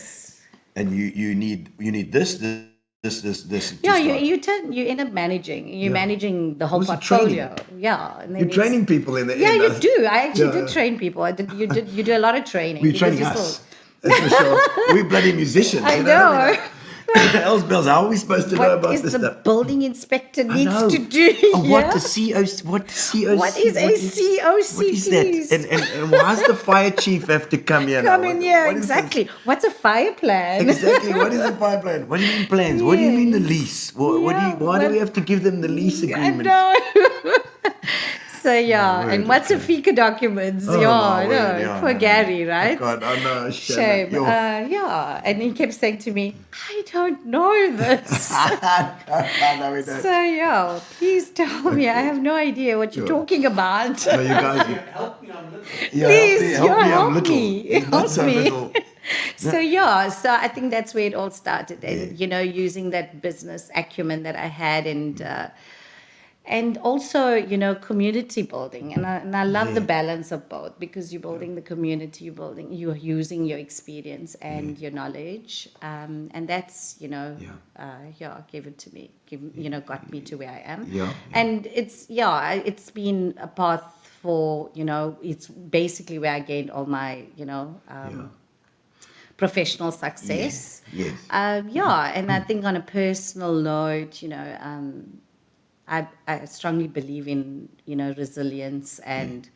and you need this.
Yeah, you end up managing. You're managing the whole
Was it
portfolio.
training?
Yeah, and then
You're training people in the
Yeah,
end.
you do. I actually did train people. You do a lot of training.
We're
because
training
you're
us. That's for sure. We're bloody musicians.
I know.
Else bells, how are we supposed to know
What
about
is
this
the
stuff?
building inspector
I
needs
know.
to do?
What the COC?
What is a COC?
What is that? And why does the fire chief have to come here?
Come
now?
in here,
What is
exactly. What's a fire plan?
this? Exactly. What is a fire plan? What do you mean plans? What do you mean the lease? Why do we have to give them the lease agreement?
I know. So and what's a FICA documents?
Oh, my word, yeah,
poor
no,
Gary, right?
God, I know.
Shame. And he kept saying to me, I don't know this.
No, we don't.
So please tell me. I have no idea what you're talking about.
No, you guys.
Help me, I'm little.
Please,
help me. I'm
help
little.
me.
Not
Help
so
me.
little.
So I think that's where it all started, and using that business acumen that I had, and and also, community building. And I love the balance of both, because you're building the community, you're using your experience and your knowledge. And that's, gave it to me, got me to where I am.
Yeah.
And it's been a path for, it's basically where I gained all my, professional success.
Yes.
And I think on a personal note, I strongly believe in, resilience and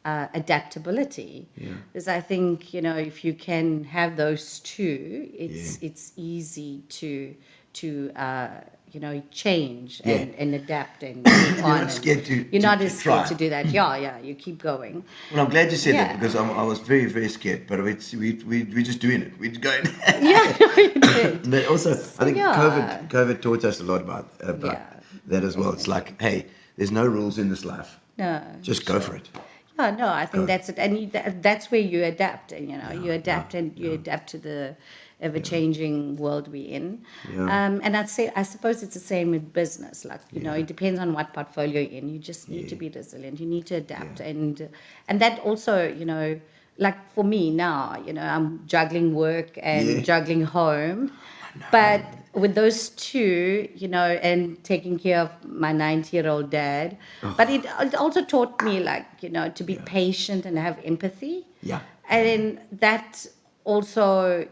adaptability. Because I think, if you can have those two, it's easy to change and adapt and move
You're
on.
not scared to
You're not
to
as
try.
scared to do that. Yeah, you keep going.
Well, I'm glad you said that,
Yeah.
because I was very, very scared. But we're just doing it. We're going.
Yeah, you did.
But also, I think
yeah.
COVID taught us a lot about
Yeah.
that as well. It's like, hey, there's no rules in this life.
No.
Just go for it.
Yeah, no, I think
Go.
that's it, and that's where you adapt, and you adapt adapt to the ever-changing world we're in.
Yeah.
And I suppose it's the same with business. Like it depends on what portfolio you're in. You just need to be resilient. You need to adapt, and that also, like for me now, I'm juggling work and juggling home, but with those two, and taking care of my 90-year-old dad. But it also taught me, like, to be patient and have empathy.
Yeah.
And then that also,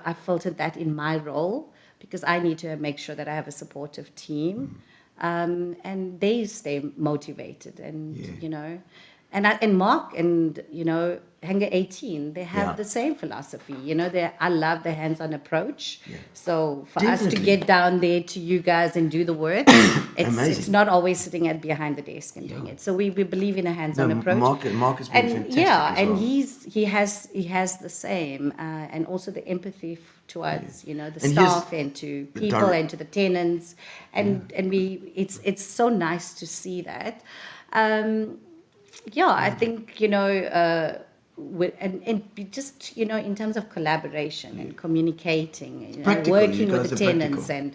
I filtered that in my role, because I need to make sure that I have a supportive team, and they stay motivated, and, and Mark and, Hanger 18, they have the same philosophy. I love the hands-on approach. Yeah. So for us to
Definitely.
get down there to you guys and do the work, it's
Amazing.
not always sitting behind the desk and doing it. So we believe in a hands-on approach.
Mark has been fantastic
Yeah,
as
and
well.
he has the same, and also the empathy towards the
And
staff and to people
direct-
and to the tenants, and it's so nice to see that. I think and just in terms of collaboration and communicating,
Practical,
working
you
with
guys
the
are
tenants,
practical.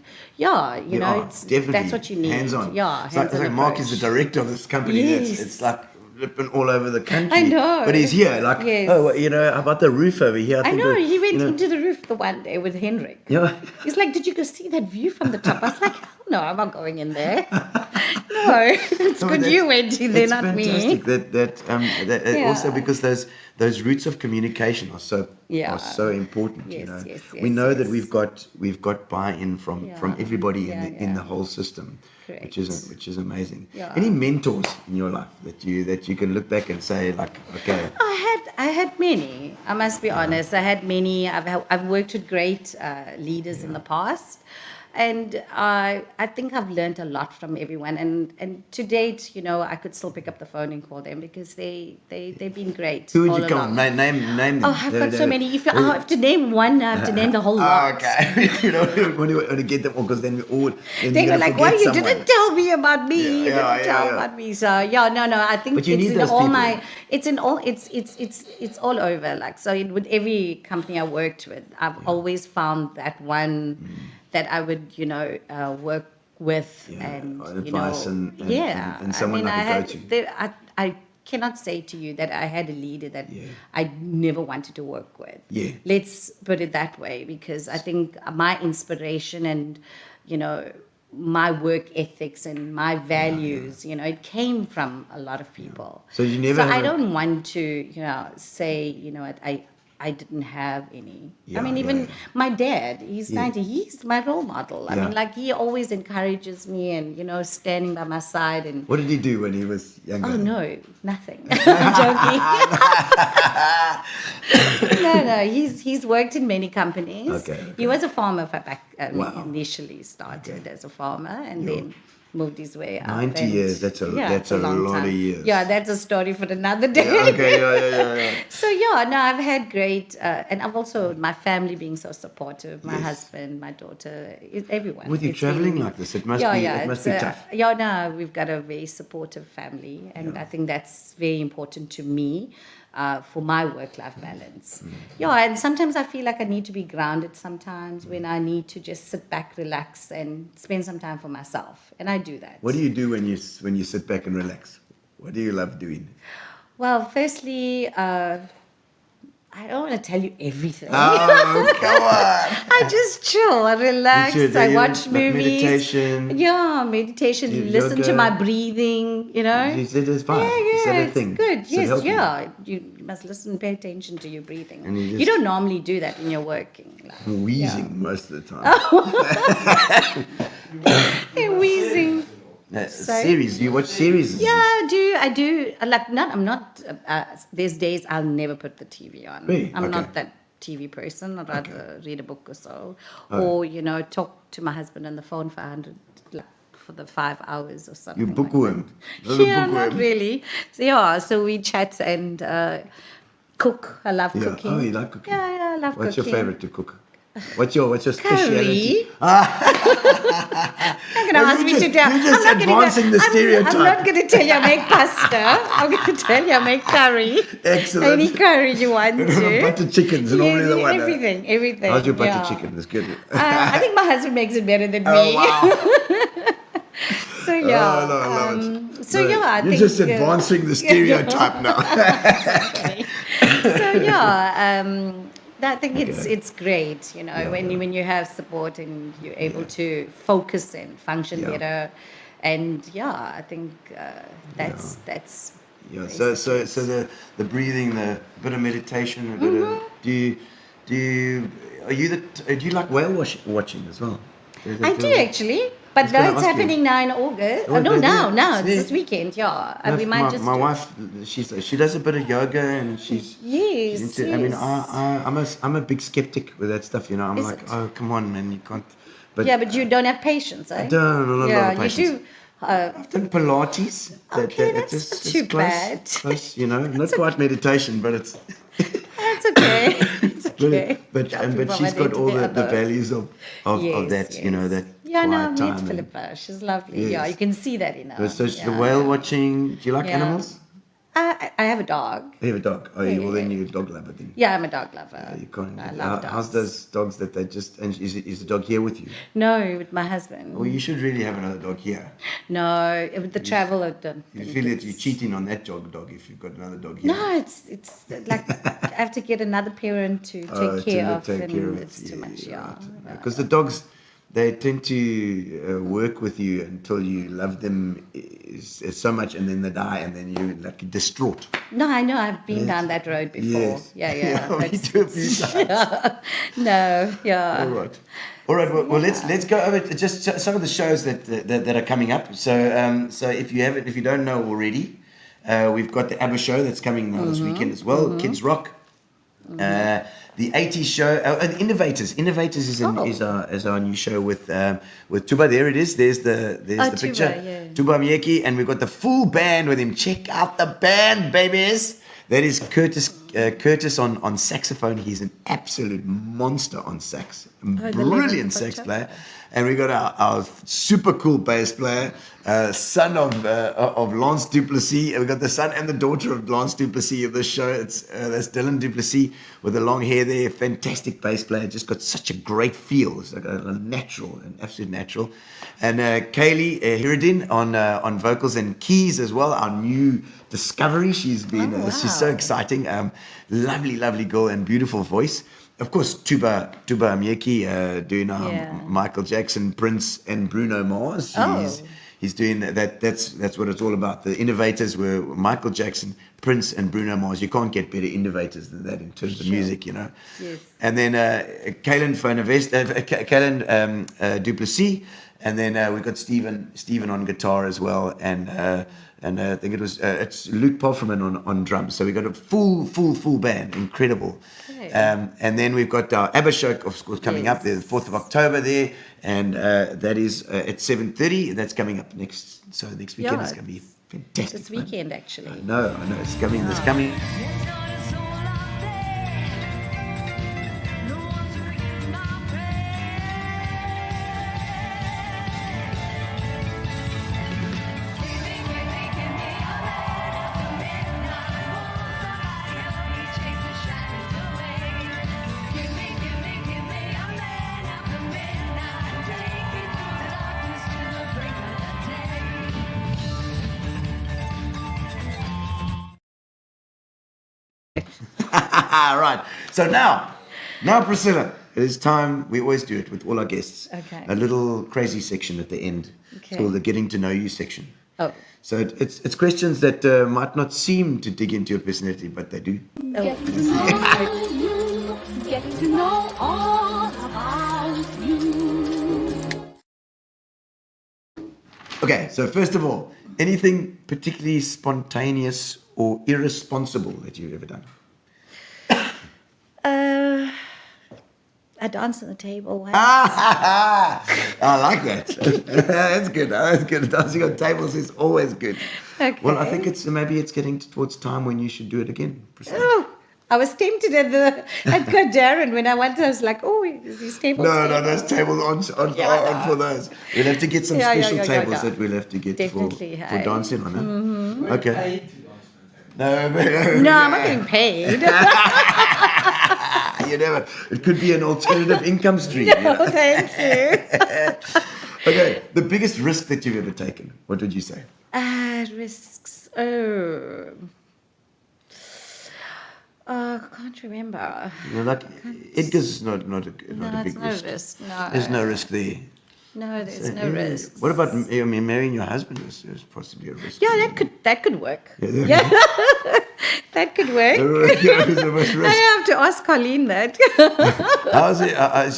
and
You are,
it's
definitely
that's what you need.
hands-on.
Yeah,
It's like
hands-on
Mark is the
approach.
director of this company.
Yes.
It's like flipping all over the country.
I know.
But he's here. Like,
Yes.
oh, well, about the roof over here.
I
think
know,
that,
he went
you know,
into the roof the one day with Henrik.
Yeah.
He's like, did you go see that view from the top? I was like, hell no, I'm not going in there. No, it's
No, but
good you went in there,
it's
not
fantastic.
me.
That also because those routes of communication are so important.
Yes, yes,
we know that
yes.
we've got buy-in from everybody in the whole system,
Correct.
which is amazing.
Yeah.
Any mentors in your life that you can look back and say, like, okay,
I had many. I must be honest. I had many. I've worked with great leaders in the past, and I think I've learned a lot from everyone. And to date, I could still pick up the phone and call them, because they've been great.
who would
all
you come
along.
on? Name them.
Oh, I've got so many. If I have to name one, I have to name the whole lot.
Okay. You don't want to get them all, because then we all. Then
They
you're
were
gonna
like, "Why
forget
you
someone.
didn't tell me about me? You
Yeah,
didn't tell
yeah.
about me." So no. I think
But you
it's
need
in
those
all
people.
my. It's in all. It's all over. Like, so, with every company I worked with, I've always found that one that I would work with, and
advice and someone I could go to.
I cannot say to you that I had a leader that I never wanted to work with.
Yeah.
Let's put it that way, because I think my inspiration and, my work ethics and my values, it came from a lot of people.
So you never
So
have
I
a-
don't want to, say, I didn't have any. I mean, even my dad, he's 90, he's my role model. I mean, like, he always encourages me and, standing by my side. And
What did he do when he was younger?
oh, no, nothing. I'm joking. No, he's worked in many companies.
Okay.
He was a farmer back
Wow.
initially started as a farmer, and then moved his way up.
90
and-
years, that's a
long
lot of
time.
years.
Yeah, that's a story for another day.
Yeah, okay, yeah.
So I've had great, and I've also, my family being so supportive, my husband, my daughter, everyone.
With you
It's
traveling
been-
like this, it must be
it's,
tough.
No, we've got a very supportive family, and I think that's very important to me. for my work-life balance. Yeah, and sometimes I feel like I need to be grounded sometimes when I need to just sit back, relax, and spend some time for myself. And I do that.
What do you do when you sit back and relax? What do you love doing?
Well, firstly, I don't want to tell you everything.
Oh, come on.
I just chill, I relax,
You should,
I
you
watch
like
movies.
meditation?
Yeah, meditation,
Do
listen to
yoga?
my breathing, you know.
You said it's fine.
Yeah,
Is that a
it's
thing?
good.
Does it
Yes,
help you?
yeah. You must listen, pay attention to your breathing.
And you
You
just-
don't normally do that when you're working. Like,
I'm wheezing most of the time.
you're wheezing.
Series? You watch series?
Yeah, I do. Like, I'm not. There's days I'll never put the TV on.
Really?
I'm
Okay.
not that TV person. I'd rather read a book or so, or talk to my husband on the phone for 100, like, for the 5 hours or something.
You
like
bookworm.
that. Yeah, not really. So we chat and cook. I love
Yeah.
cooking.
Oh, you like cooking?
Yeah, I love
What's
cooking.
your favorite to cook? What's your specialty?
Curry. You're going to ask me to tell.
You're just
I'm not gonna-
advancing the stereotype.
I'm not going to tell you I make pasta. I'm going to tell you I make curry.
Excellent.
Any curry you want to.
Butter chicken's normally the one.
Everything.
How's your butter
yeah.
chicken? That's good.
I think my husband makes it better than me.
Oh, wow.
So yeah.
Oh, no, I love it.
So
No,
yeah, I
you're
think
just advancing the stereotype now.
So yeah, I think it's great, you know, when you have support and you're able to focus and function
Yeah.
better, and yeah, I think that's
Yeah. So the breathing, the bit of meditation, a bit of do you like whale watching as well?
I do actually. But
gonna
no, it's
ask you.
happening now in August.
Oh,
no,
they
now,
do?
it's
Yeah.
this weekend. Yeah, we might
my,
just.
My
do-
wife, she does a bit of yoga and she's
Yes.
into, I mean,
yes.
I'm a big skeptic with that stuff. You know, I'm
Is
like,
it?
oh come on, man, you can't. But
Yeah, but you don't have patience, eh?
I don't. A lot of patience.
you do.
I've done Pilates.
Okay, that's
it's
not too
close,
bad.
Close, you know, not quite meditation, but it's.
That's okay. It's okay.
But she's got all the values of that, you know, that
Yeah, no,
quiet
I met
time. and-
Philippa. She's lovely. Yeah,
Yes.
you can see that in her.
So the
Yeah.
whale watching. Do you like
Yeah.
animals?
I have a dog.
You have a dog. Oh, well then you're a dog lover then.
Yeah, I'm a dog lover.
You can't.
I love dogs.
How's those dogs that they just? And is the dog here with you?
No, with my husband.
Well, you should really have another dog here.
No, with the travel, I don't
You
think
feel that
it's-
you're cheating on that dog if you've got another dog here.
No, it's like I have to get another parent to take care of, and it's too much. Yeah,
Because the dogs, they tend to work with you until you love them so much, and then they die, and then you're like distraught.
No, I know. I've been down that road before.
Yes.
Yeah.
Yeah, me
That's-
too, a few times.
yeah. No, yeah.
All right. Well, let's go over just some of the shows that are coming up. So if you don't know already, we've got the ABBA show that's coming now this weekend as well. Kids Rock. The 80s show, the Innovators. Innovators is our new show with Tuba. There it is. There's the
Tuba,
picture.
yeah.
Tuba Mieki, and we've got the full band with him. Check out the band, babies. That is Curtis on saxophone. He's an absolute monster on sax. Brilliant sax player. And we got our super cool bass player, son of Lance Duplessis. We got the son and the daughter of Lance Duplessis of this show. That's Dylan Duplessis with the long hair there. Fantastic bass player. Just got such a great feel. It's like an absolute natural. And Kaylee Hiradin on vocals and keys as well. Our new discovery. She's she's so exciting. Lovely girl and beautiful voice. Of course, Tuba Mieki doing Michael Jackson, Prince, and Bruno Mars. He's doing that. That's what it's all about. The Innovators were Michael Jackson, Prince, and Bruno Mars. You can't get better innovators than that in terms of music, you know.
Yes.
And then Kalen Duplessis, and then we got Stephen on guitar as well, and I think it's Luke Pofferman on drums. So we got a full band, incredible.
Okay.
And then we've got our ABBA show, of course, coming up there, the 4th of October there, and that is at 7:30. That's coming up next weekend.
Yeah,
It's going to be fantastic.
This weekend, actually.
I know. It's coming. It's coming. Right. So now, Priscilla, it is time. We always do it with all our guests.
Okay.
A little crazy section at the end.
Okay.
It's called the getting to know you section.
Oh.
So it's questions that might not seem to dig into your personality, but they do.
Getting to know you, getting to know all about you.
Okay, so first of all, anything particularly spontaneous or irresponsible that you've ever done?
I danced on the table once.
I like that. That's good. That's good. Dancing on tables is always good.
Okay.
Well, I think maybe it's getting towards time when you should do it again, Priscilla.
Oh, I was tempted at Darren when I went. I was like, oh, is these tables?
No, those tables on for those. We'll have to get some special tables that we'll have to get
Definitely,
for
hey.
dancing on. Huh?
We're
Okay.
paid to dance on the
No,
table.
No, I'm not getting paid.
You never. It could be an alternative income stream. you know?
Oh, thank you.
Okay, the biggest risk that you've ever taken. What would you say?
Risks. Oh, I can't remember.
You know, like Edgar's not a
No,
big
it's no
risk.
risk. No.
There's no risk there.
No, there's no
Yeah.
risk.
What about marrying your husband is possibly a risk.
Yeah, that could work.
Yeah.
Yeah, that could work.
It's the most
I
risk.
have to ask Colleen that.
How's it?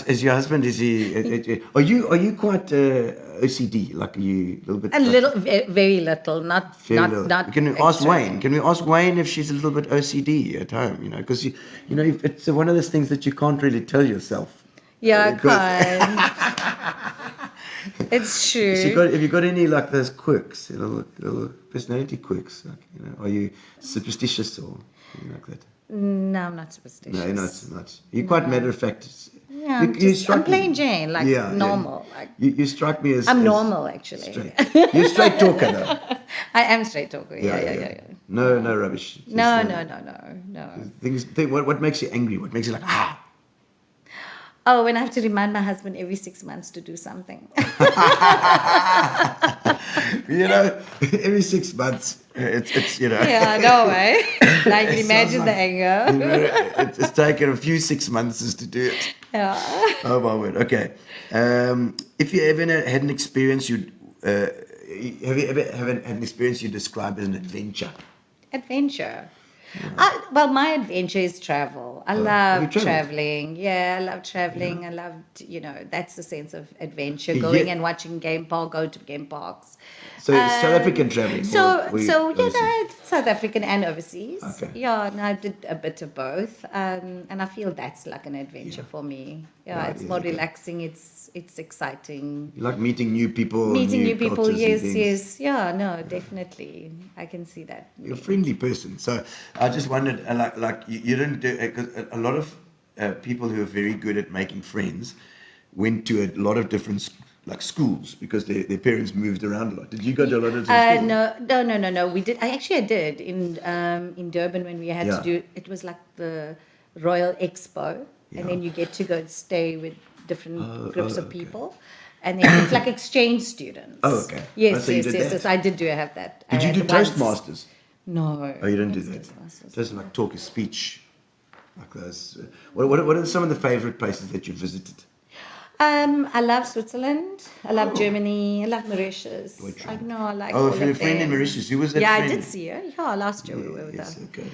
Is your husband? Is he? Are you quite OCD? Like are you a little bit?
A little, very little, not.
Can we ask
extreme.
Wayne? Can we ask Wayne if she's a little bit OCD at home? You know, because you know, it's one of those things that you can't really tell yourself.
Yeah,
Because-
fine. It's true.
Have you got any like those quirks, little personality quirks? Like, you know, are you superstitious or anything like that?
No, I'm not superstitious.
No, you're not. You're quite matter of fact.
Yeah,
You strike
I'm plain
me-
Jane, like
Yeah,
normal. Like
You strike me as
I'm
as
normal, actually.
Straight. You're a straight talker though.
I am straight talker. Yeah.
No rubbish. Just,
No.
What makes you angry? What makes you like ah?
Oh, when I have to remind my husband every 6 months to do something.
You know, every 6 months, it's you know.
Yeah, no way. I can
It
imagine
sounds
the
like-
anger.
You know, it's taken a few 6 months just to do it.
Yeah.
Oh my word. Okay. If you ever had an experience, have you ever had an experience you describe as an adventure?
Adventure. Well, my adventure is travel. I
have you
love
travelled?
traveling. Yeah, I love traveling. I love, that's the sense of adventure.
Yeah.
Going and watching go to game parks.
So South African traveling.
South African and overseas.
Okay.
Yeah, and I did a bit of both, and I feel that's like an adventure for me. Yeah,
Right,
it's
yes,
more
okay.
relaxing. It's exciting.
You like meeting new people.
Meeting new people.
cultures and
Yes,
things.
yes. Yeah, no, definitely. I can see that.
You're a friendly person. So I just wondered, like you didn't do because a lot of people who are very good at making friends went to a lot of different schools because their parents moved around a lot. Did you go to a lot of different schools?
No. We did. I did in Durban when we had
Yeah.
to do. It was like the Royal Expo,
Yeah.
and then you get to go and stay with different groups of
okay.
people, and then it's like exchange students.
Oh, okay.
Yes,
So you did that.
yes. I did have that.
Did you do
once.
Toastmasters?
No.
Oh, you didn't do
What's
that.
Toastmasters?
Just like talk a speech, like those. What are some of the favorite places that you visited?
I love Switzerland. I love Germany. I love Mauritius.
Deutschland.
I know. I like.
Oh,
all
if you're a
of
friend in
them.
Mauritius, who was that
Yeah,
friend?
I did see her. Yeah, last year we were with
Yes,
her.
okay.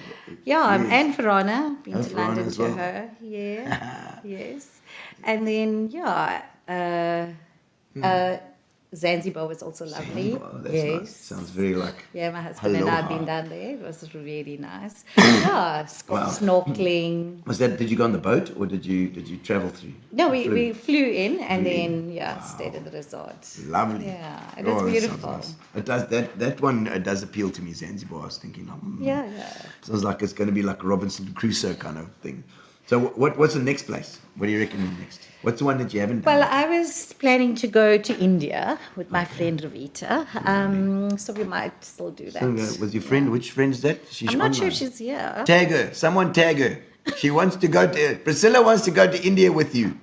Yeah,
Yes.
and Verona. Been
Oh,
to
Verona
London
as
to
well.
her. Yeah, yes. And then Zanzibar was also lovely.
Oh, that's
yes.
nice. Sounds very like.
Yeah, my husband and I have
Aloha.
been down there. It was really nice. Yeah,
Wow.
snorkeling.
Was that? Did you go on the boat or did you travel through?
No, we
Flew?
flew in and
Flew
then
in.
stayed at the resort.
Lovely.
Yeah, it
that
was
sounds
beautiful.
nice. It does that one does appeal to me. Zanzibar. I was thinking.
Yeah.
Sounds like it's going to be like Robinson Crusoe kind of thing. So what's the next place? What do you reckon next? What's the one that you haven't done?
Well, I was planning to go to India with my friend Ravita, so we might still do that.
So, with your friend, which friend is that? She's
I'm not sure
online.
she's here.
Tag her. Someone tag her. She wants to go to. Priscilla wants to go to India with you.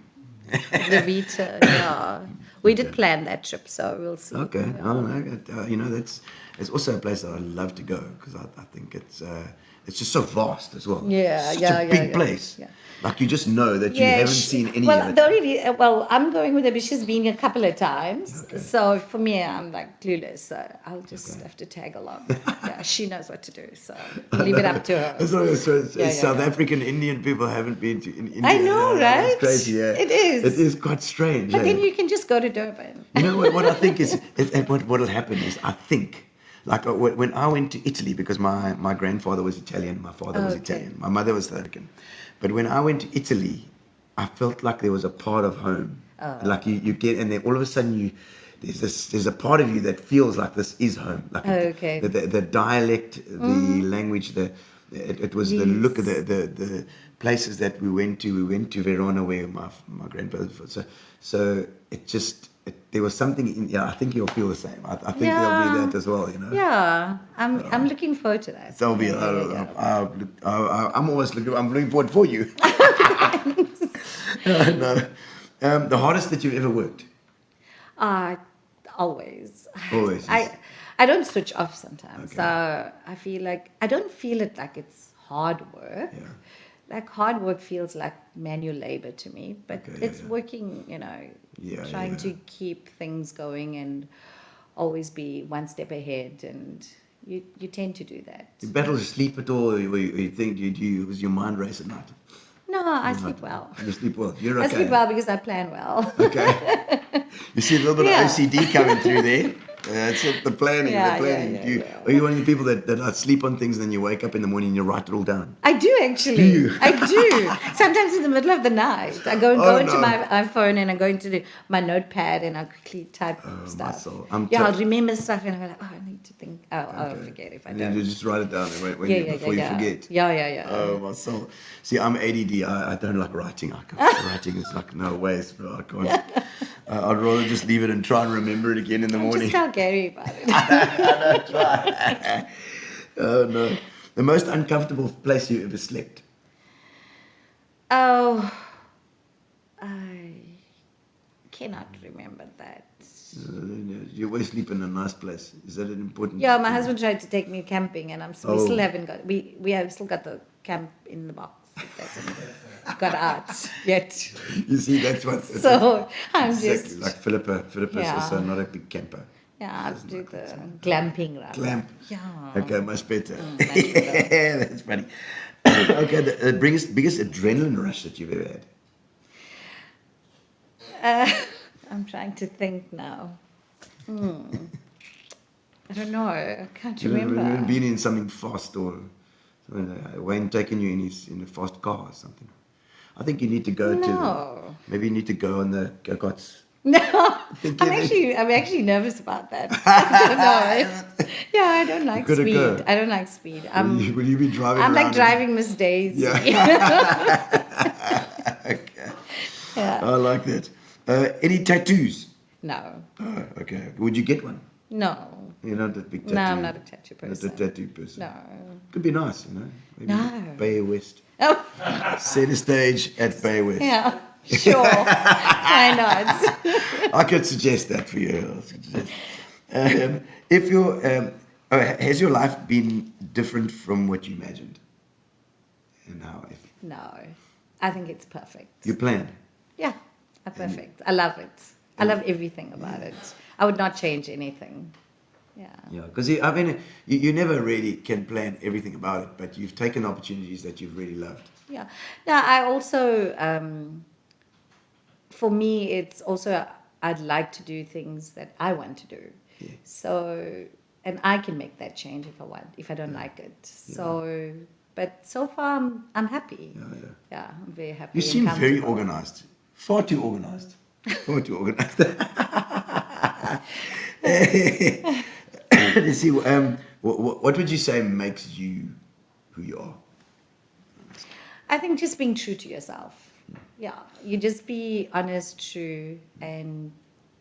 Ravita, yeah. We did plan that trip, so we'll see.
Okay.
Yeah.
Oh, no, you know, it's also a place that I love to go because I think it's just so vast as well.
Yeah,
Such
yeah,
a
yeah,
big
yeah,
place.
yeah.
Like you just know that you haven't seen any
well,
of it.
the only well, I'm going with her, but she's been a couple of times.
Okay.
So for me, I'm like clueless. So I'll just have to tag along. Yeah, she knows what to do. So leave it up to her.
South African Indian people haven't been to India.
I know, right?
It's crazy, yeah.
It is.
It is quite strange.
But
eh?
then you can just go to Durban.
You know what I think is what will happen is I think like when I went to Italy because my grandfather was Italian, my father was Italian, my mother was South African, but when I went to Italy, I felt like there was a part of home. Like you get, and then all of a sudden there's a part of you that feels like this is home. Like the dialect, the language, it was the look of the places that we went to. We went to Verona where my grandfather was. So it just there was something in. Yeah, I think you'll feel the same. I think there'll be that as well. You know.
Yeah, I'm looking forward to that.
There'll be. I'm always looking. I'm looking forward for you. No. The hardest that you've ever worked?
Always.
Always.
I don't switch off sometimes.
Okay.
So I feel like I don't feel it like it's hard work.
Yeah.
Like hard work feels like manual labor to me, but it's working, trying to keep things going and always be one step ahead, and you tend to do that.
You battle to sleep at all? Or you think was your mind race at night?
No, I sleep well.
You sleep well. You're okay.
I sleep well because I plan well.
Okay. You see a little bit of OCD coming through there. That's it, the planning.
Yeah,
the planning.
yeah.
Are you one of the people that sleep on things and then you wake up in the morning and you write it all down?
I do actually.
Do you?
I do. Sometimes in the middle of the night, I go into my phone and I go into my notepad and I quickly type stuff.
My soul.
I'll remember stuff and I'm like, I need to think. I'll forget if I
and
don't.
then you just write it down before you forget.
Yeah.
Oh, my soul. See, I'm ADD. I don't like writing. Writing is like, no ways, bro. I can't. I'd rather just leave it and try and remember it again in the morning.
Just tell Gary about it.
I know, try. Oh, no. The most uncomfortable place you ever slept?
Oh, I cannot remember that.
You always sleep in a nice place. Is that an important?
Yeah, my
thing?
husband tried to take me camping, and we still haven't got. We have still got the camp in the box. It hasn't got out yet.
You see, that's what.
So I'm just
like Philippa is also not a big camper.
Yeah, I'll do the glamping rather.
Glamp.
Yeah.
Okay, much better.
Much better.
That's funny. Okay, the biggest adrenaline rush that you've ever had?
I'm trying to think now. I don't know. I can't remember.
You haven't been in something fast or something like Wayne taking you in a fast car or something. I think you need to go maybe you need to go on the go-karts.
No, I'm actually nervous about that. No. Yeah, I don't like speed.
Go.
I don't like speed.
Will you be driving?
I'm like
around
driving Miss Daisy.
Yeah. Okay.
Yeah.
I like that. Any tattoos?
No.
Oh, okay. Would you get one?
No.
You're not a big tattoo.
No, I'm not a tattoo person.
Not a tattoo person.
No.
Could be nice, Maybe
No.
Baywest.
Oh.
Centrestage at Baywest.
Yeah. Sure. Why not?
I could suggest that for you. Has your life been different from what you imagined? And how?
No. I think it's perfect.
You planned?
Yeah. Perfect. I love it. I love everything about it. I would not change anything. Yeah.
Yeah, because you never really can plan everything about it, but you've taken opportunities that you've really loved.
Yeah. Now, I also, for me, it's also, I'd like to do things that I want to do.
Yeah.
So, and I can make that change if I want, if I don't like it. Yeah. So, but so far, I'm happy. Yeah, I'm very happy.
You seem very organized. Far too organized. Far too organized. You see, what would you say makes you who you are?
I think just being true to yourself. Yeah, you just be honest, true, and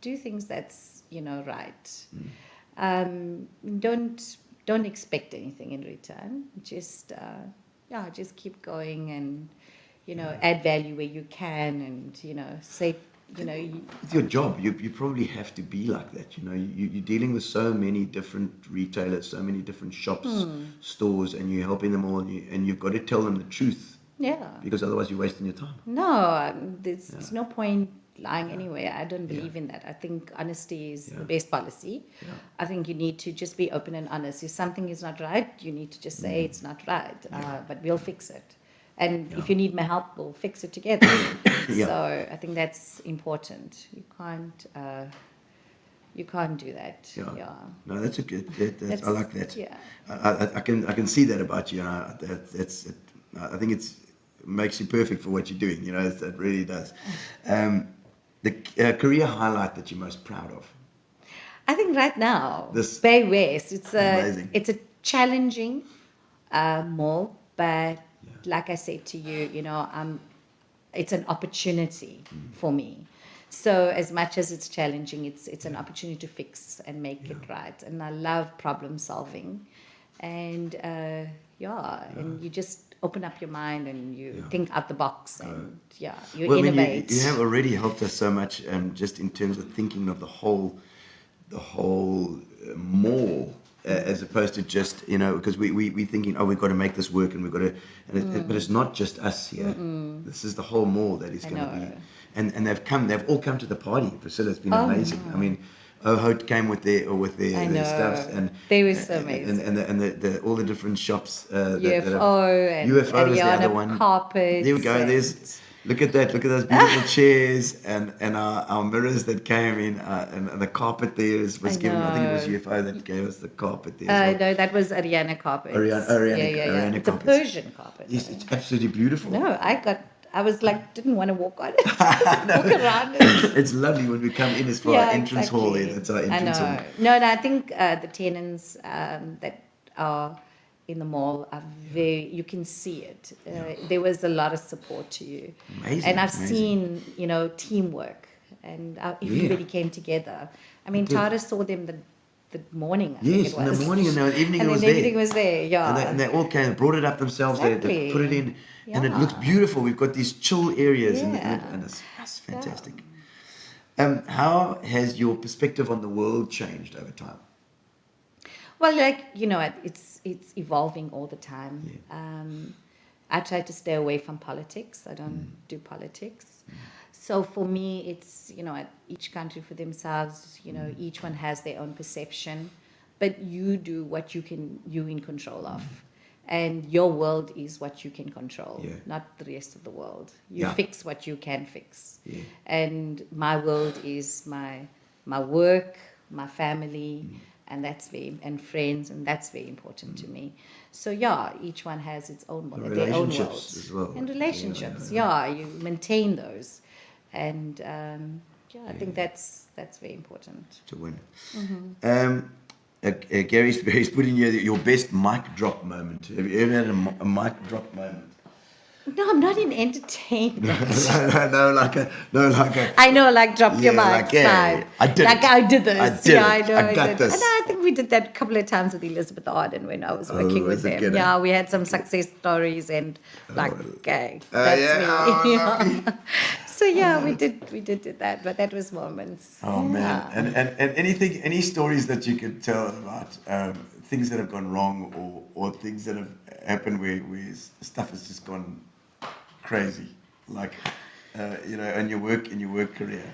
do things that's right. Don't expect anything in return. Just just keep going and add value where you can, and say
With your job, you probably have to be like that. You're dealing with so many different retailers, so many different shops, stores, and you're helping them all, and you've got to tell them the truth
Yeah.
because otherwise you're wasting your time.
No, there's no point lying anywhere. I don't believe in that. I think honesty is the best policy.
Yeah.
I think you need to just be open and honest. If something is not right, you need to just say it's not right, but we'll fix it. And if you need my help, we'll fix it together.
Yeah.
So I think that's important. You can't do that. Yeah.
No, that's a good. I like that.
Yeah.
I can see that about you, and I think it makes you perfect for what you're doing. It really does. The career highlight that you're most proud of.
I think right now,
This-
Baywest,
Amazing.
it's a challenging mall, but like I said to you, it's an opportunity for me. So as much as it's challenging, it's an opportunity to fix and make it right. And I love problem solving, and and you just open up your mind and you think out the box, and you innovate.
You have already helped us so much, just in terms of thinking of the whole mall, as opposed to just because we thinking, we've got to make this work, and we've got to, but it's not just us here. This is the whole mall that is going to be, and they've all come to the party. Priscilla, it's been amazing. I mean, Hote came with their stuff, and
they were so amazing.
And the all the different shops.
UFO and
UFO is the other
Ariana
one.
carpets.
There we go. Look at that. Look at those beautiful chairs and our mirrors that came in, and the carpet there was given. I think it was UFO that gave us the carpet there. As well.
No, that was Ariana carpets.
Ariana
It's a
carpets.
Persian carpet.
Yes, it's absolutely beautiful.
No, I was like, didn't want to walk on it. Walk around it.
It's lovely when we come in as far our entrance hall there. That's our entrance hall.
No, I think the tenants that are in the mall are you can see it. There was a lot of support to you.
Amazing.
And I've
amazing.
seen, teamwork, and everybody came together. I mean, Tara saw them the morning. I think
Yes,
it
in
was.
the morning and the evening
and
it was
then
there.
everything was there, yeah.
And they all came, brought it up themselves. They
Exactly.
put it in, and it
Yeah.
looks beautiful. We've got these chill areas, and
Yeah.
it's fantastic. How has your perspective on the world changed over time?
Well, it's evolving all the time. I try to stay away from politics. I don't do politics. So for me, it's, each country for themselves, each one has their own perception, but you do what you're in control of. And your world is what you can control, not the rest of the world. You fix what you can fix.
Yeah.
And my world is my work, my family, and and friends, and that's very important to me. So each one has its own world, their own
Relationships
worlds.
as well.
And relationships, you maintain those, and I think that's very important.
To win. Gary's put in here your best mic drop moment. Have you ever had a mic drop moment?
No, I'm not in entertainment.
no, like a.
I know, like drop your mic.
like, yeah, I did
Like
it.
I did this.
I did it.
I know.
I got
did.
this.
And I think we did that a couple of times with Elizabeth Arden when I was working with
was it
them.
good,
Yeah, we had some success stories and okay, that's
yeah.
me.
Oh,
Yeah. So we did that, but that was moments.
Oh man! And any stories that you could tell about things that have gone wrong or things that have happened where stuff has just gone crazy, like in your work career,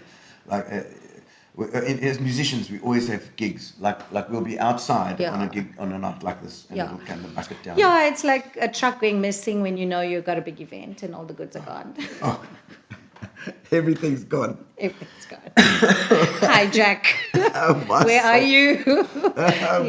like as musicians we always have gigs, like we'll be outside on a gig on a night like this, and it'll come and bucket down.
Yeah, it's like a truck going missing when you've got a big event and all the goods are gone.
Oh. Everything's gone.
Everything's gone. Hi, Jack. Where are
son.
you?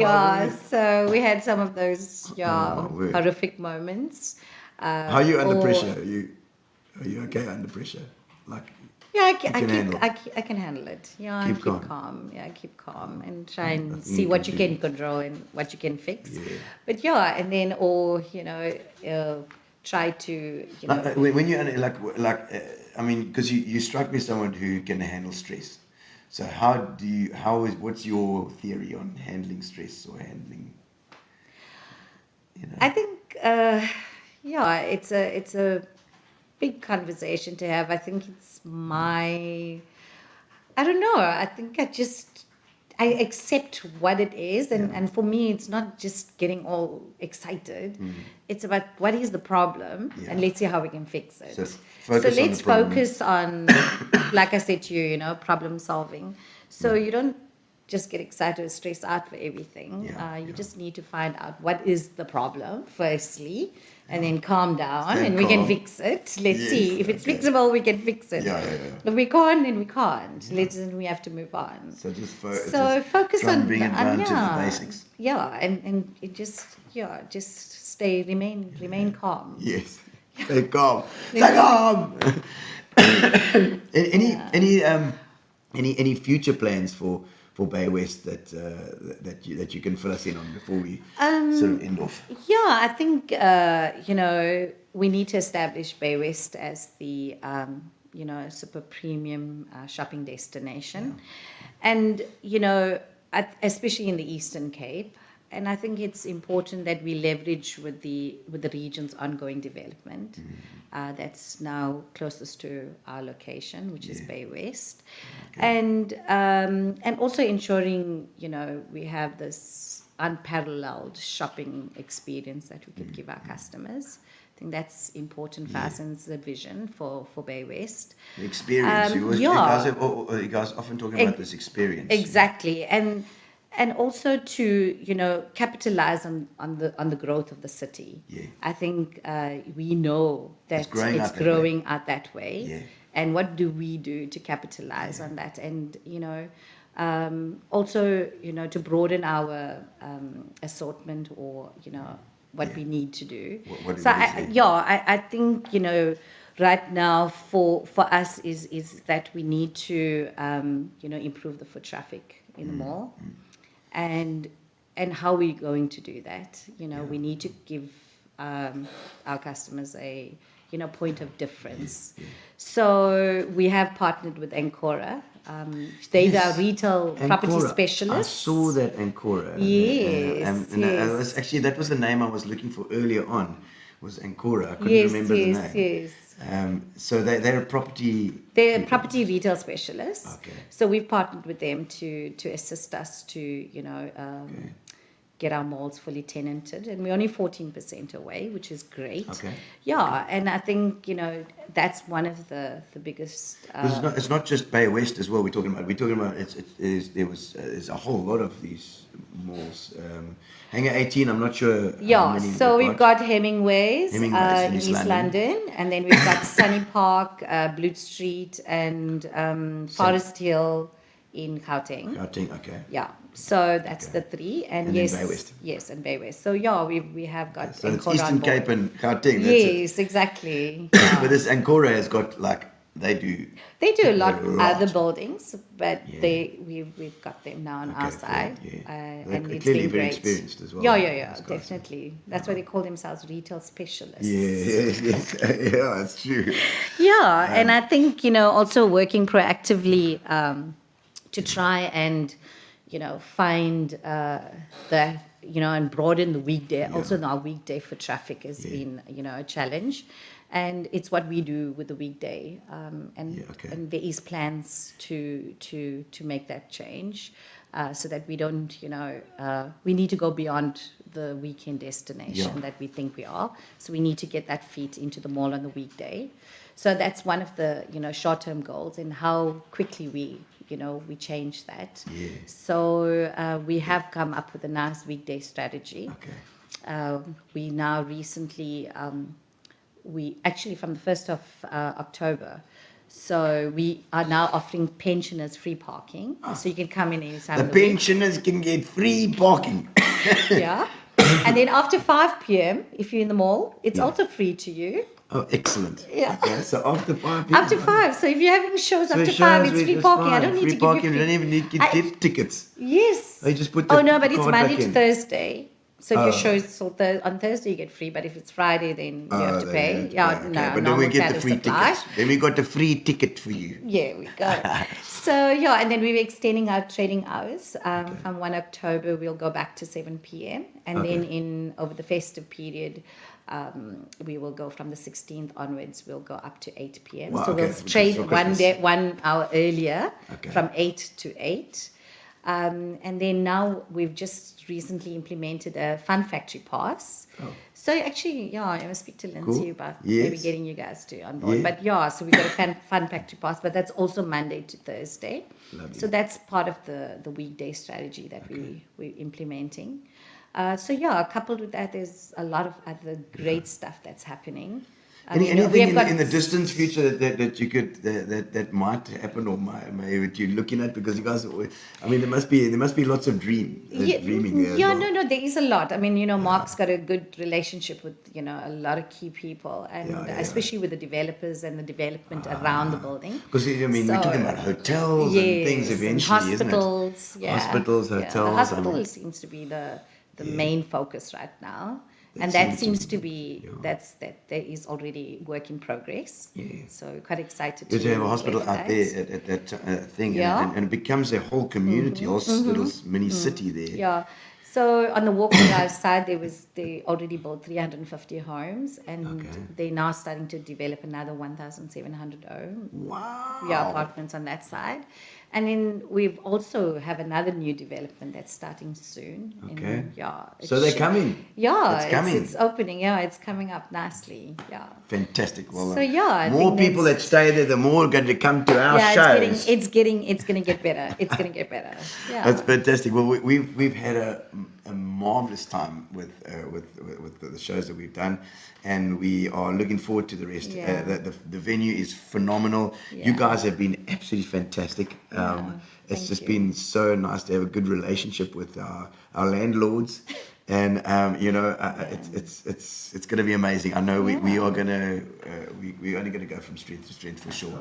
my
so we had some of those
my word.
horrific moments.
How are you under pressure? Are you okay under pressure? Like
I can handle it. Yeah,
Keep
I keep
calm.
calm. Yeah, I keep calm and try and
think
see
you
what
can
you
do.
can control and what you can fix.
Yeah.
But and then try to
when you're I mean, because you strike me as someone who can handle stress. So what's your theory on handling stress or handling?
I think it's a big conversation to have. I think it's my I don't know. I think I accept what it is, and for me, it's not just getting all excited. It's about what is the problem, and let's see how we can fix it.
So
So
focus on
let's
the problem.
focus on, like I said to you, problem solving. So you don't just get excited or stress out for everything. You just need to find out what is the problem firstly, and then calm down,
Stay
and we can
calm.
fix it. Let's
Yes,
see if it's
okay.
fixable. We can fix it.
Yeah.
If we can't, then we can't. Then we have to move on.
So just
Focus
try and
on
bring it down to the
yeah,
basics.
Yeah, and it just remain calm.
Yes. Stay calm. Stay calm. Any future plans for Baywest that you can fill us in on before we sort of end off?
Yeah, I think we need to establish Baywest as the super premium shopping destination, and especially in the Eastern Cape. And I think it's important that we leverage with the region's ongoing development. That's now closest to our location, which is Baywest, and also ensuring we have this unparalleled shopping experience that we can give our customers. I think that's important for us, and it's the vision for Baywest.
The experience. You guys often talking about this experience.
Exactly, and also to capitalize on the growth of the city. I think we know that it's growing out that way, and what do we do to capitalize on that? And also to broaden our assortment, or what we need to do. I think right now for us is that we need to improve the foot traffic in the mall. And how are we going to do that? We need to give our customers a point of difference. So we have partnered with Ancora. They're our retail property specialists.
I saw that Ancora.
Yes,
that was the name I was looking for earlier on. Was Ancora? I couldn't remember the name.
Yes.
So they're a property.
They're property retail specialists.
Okay.
So we've partnered with them to assist us to get our malls fully tenanted, and we're only 14% away, which is great.
Okay.
Yeah, and I think that's one of the biggest.
It's not just Baywest as well. We're talking about. There's a whole lot of these malls. Hangar 18. I'm not sure.
Yeah, so we've got Hemingway's in East London, and then we've got Sunny Park, Blute Street, and Forest Hill in Gauteng.
Gauteng, okay.
Yeah, so that's the three, and yes,
Baywest.
Yes, and Baywest. So yeah, we have got.
So it's
Ancora
Eastern
on board.
Cape and Gauteng.
Yes, exactly.
But this Ancora has got they do
a lot other buildings, but we've got them now on our side, and it's
clearly
been
very
great.
experienced as well.
Yeah, definitely. That's why they call themselves retail specialists.
Yes. Yeah, that's true.
Yeah, and I think also working proactively to try and find the and broaden the weekday. Yeah. Also, our weekday for traffic has been a challenge. And it's what we do with the weekday, and there is plans to make that change, so that we don't, we need to go beyond the weekend destination that we think we are. So we need to get that feet into the mall on the weekday. So that's one of the short-term goals, and how quickly we change that. Yeah. So we have come up with a nice weekday strategy. Okay. We now recently. We actually from the 1st of October, so we are now offering pensioners free parking. So you can come in anytime.
The pensioners can get free parking.
Yeah, and then after 5 p.m, if you're in the mall, it's also free to you.
Oh, excellent.
Yeah.
Okay, so after 5 p.m.
After 5, so if you're having shows after 5, it's free parking. I don't need to give you free.
You don't even need to get tickets.
Yes.
You just put
no, but it's Monday to Thursday. So if your show is sold on Thursday, you get free. But if it's Friday, then you have to
then
pay.
you have to
Yeah,
pay.
no,
Okay, but then we
normal
get the
tariffs
free
apply.
tickets. Then we got a free ticket for you.
Yeah, we go. So yeah, and then we're extending our trading hours. From 1 October, we'll go back to 7 p.m. And then over the festive period, we will go from the 16th onwards. We'll go up to 8 p.m.
Wow,
so
okay,
we'll
which is
trade
for Christmas.
1 hour earlier,
Okay.
from 8 to 8. And then now we've just recently implemented a Fun Factory pass.
Oh.
So actually, yeah, I must speak to Lindsay
Cool.
about
Yes.
maybe getting you guys to on board.
Yeah.
But yeah, so we've got a Fun Factory pass, but that's also Monday to Thursday.
Lovely.
So that's part of the weekday strategy that we're implementing. So yeah, coupled with that, there's a lot of other great stuff that's happening. We
Anything
have
in the distant future that you could that might happen or maybe that you're looking at, because you guys, I mean, there must be lots of dreaming there. as
Yeah,
well.
no, there is a lot. I mean, Mark's got a good relationship with, a lot of key people, and especially with the developers and the development around the building.
Because I mean, we're talking about hotels and things
Yes, and
eventually,
hospitals,
isn't it?
yeah.
Hospitals,
Yeah,
hotels.
the hospital seems to be the main focus right now. And that seems to be, there is already work in progress.
Yeah.
So we're quite excited
Because you have a hospital
work
out
that.
there at that thing,
Yeah.
and it becomes a whole community, a whole little mini city there.
Yeah. So on the walking drive side, they already built 350 homes, and they're now starting to develop another 1,700 homes.
Wow.
Yeah, apartments on that side. And then we've also have another new development that's starting soon.
Okay.
It
So they're
should-
coming.
Yeah,
It's coming.
It's opening. Yeah, it's coming up nicely. Yeah.
Fantastic. Well,
So, yeah, I
more
think
people that
that's-
stay there, the more going to come to our shows.
It's going to get better. It's going to get better. Yeah.
That's fantastic. Well, we've had a marvelous time with the shows that we've done, and we are looking forward to the rest.
Yeah.
The venue is phenomenal. You
Yeah.
guys have been absolutely fantastic. It's
thank
just
you.
been so nice to have a good relationship with our landlords. And it's going to be amazing. I know we are going to we're only going to go from strength to strength for sure.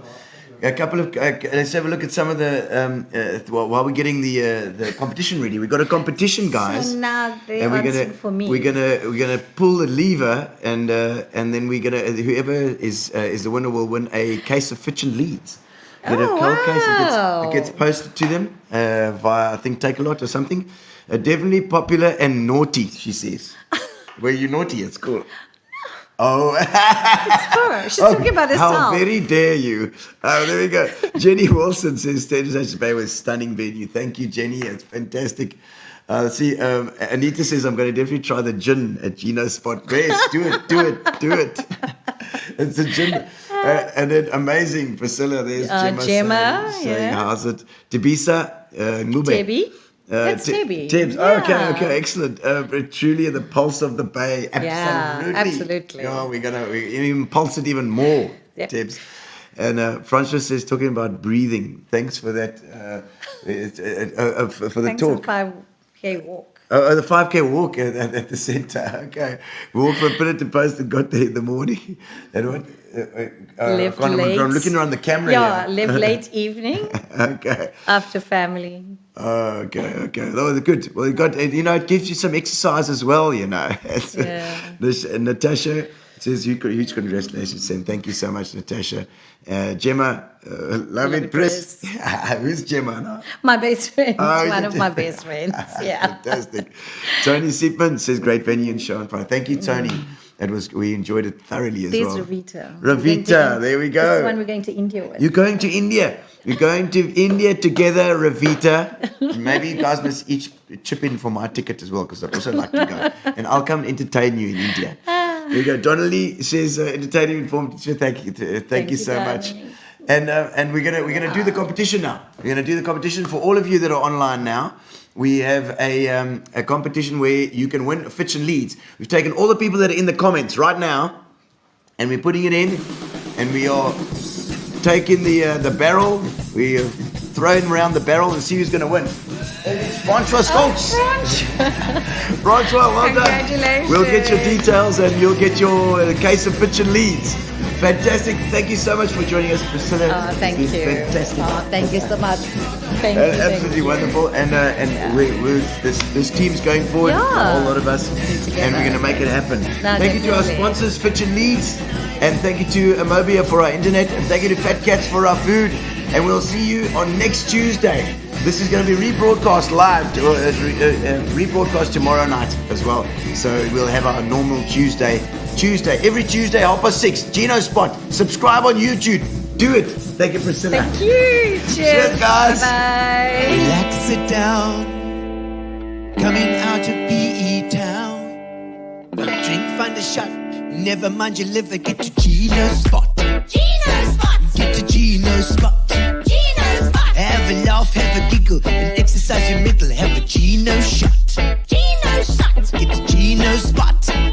A couple of let's have a look at some of the while we're getting the competition ready. We've got a competition, guys.
So now they're
And
answering for me.
we're gonna pull the lever, and then we're gonna whoever is the winner will win a case of Fitch and Leeds. Get a
Oh,
cold case.
wow.
It gets posted to them via, I think, Take a Lot or something. Definitely popular and naughty, she says. Were you naughty at school? Oh,
Her. She's talking about herself.
how very dare you. There we go. Jenny Wilson says Centrestage Baywest, stunning venue. Thank you, Jenny. It's fantastic. Let's see. Anita says, I'm going to definitely try the gin at Gino's spot. Yes, do it. It's a gin. And then amazing, Priscilla. There's
Gemma,
saying
yeah.
how's it? Tibisa, Ngube.
Debbie. That's Debbie.
Tibbs.
Yeah.
Okay, excellent. Truly the pulse of the Bay. Absolutely.
absolutely.
Yeah, we even pulse it even more,
Yep.
Tibbs. And Francis says, talking about breathing. Thanks for that, for the
Thanks
talk.
for 5K walk.
The 5K walk at the centre. Okay. We walked from Pillar to Post and got there in the morning. And what?
Left
I'm
late.
looking around the camera
Yeah,
here.
live late evening
Okay.
after family.
Okay. That was good. Well, it gives you some exercise as well, It's,
Yeah.
Natasha says, huge congratulations, saying thank you so much, Natasha. Gemma, love it, Pris. Who's Gemma now?
My best friend.
Oh,
One of my best friends. Yeah.
Fantastic. Tony Seepman says, great venue and show and fun. Thank you, Tony. We enjoyed it thoroughly as
There's
well.
Ravita.
Ravita, there we go.
This is the one we're going to India with.
You're going to India. You're going to India together, Ravita. Maybe you guys must each chip in for my ticket as well, because I'd also like to go. And I'll come entertain you in India. There you go. Donnelly says, entertaining, informative. Thank you so much.
darling.
And we're gonna do the competition now. We're gonna do the competition for all of you that are online now. We have a competition where you can win Fitch and Leeds. We've taken all the people that are in the comments right now, and we're putting it in, and we are taking the barrel. We are throwing around the barrel and see who's going to win. It's Francois Stoltz. Francois, well done.
Congratulations.
We'll get your details, and you'll get your case of Fitch and Leeds. Fantastic. Thank you so much for joining us, Priscilla.
Thank
It's
you.
been Fantastic.
Thank you so much. Thank you.
Absolutely wonderful, and this team's going forward, a whole lot of us, and we're going to make it happen. Thank you to our sponsors, Fitch and Leeds, and thank you to Amobia for our internet, and thank you to Fat Cats for our food, and we'll see you on next Tuesday. This is going to be rebroadcast live, rebroadcast tomorrow night as well. So we'll have our normal Tuesday, every Tuesday, 6:30, Gino Spot. Subscribe on YouTube. Do it. Thank you, Priscilla.
Thank you.
Cheers, guys.
Bye.
Relax, sit down. Coming out of PE town. One drink, find a shot. Never mind your liver, get to Gino Spot.
Gino Spot!
Get to Gino Spot.
Gino Spot!
Have a laugh, have a giggle, and exercise your middle. Have a Gino shot.
Gino Shot!
Get to Gino Spot.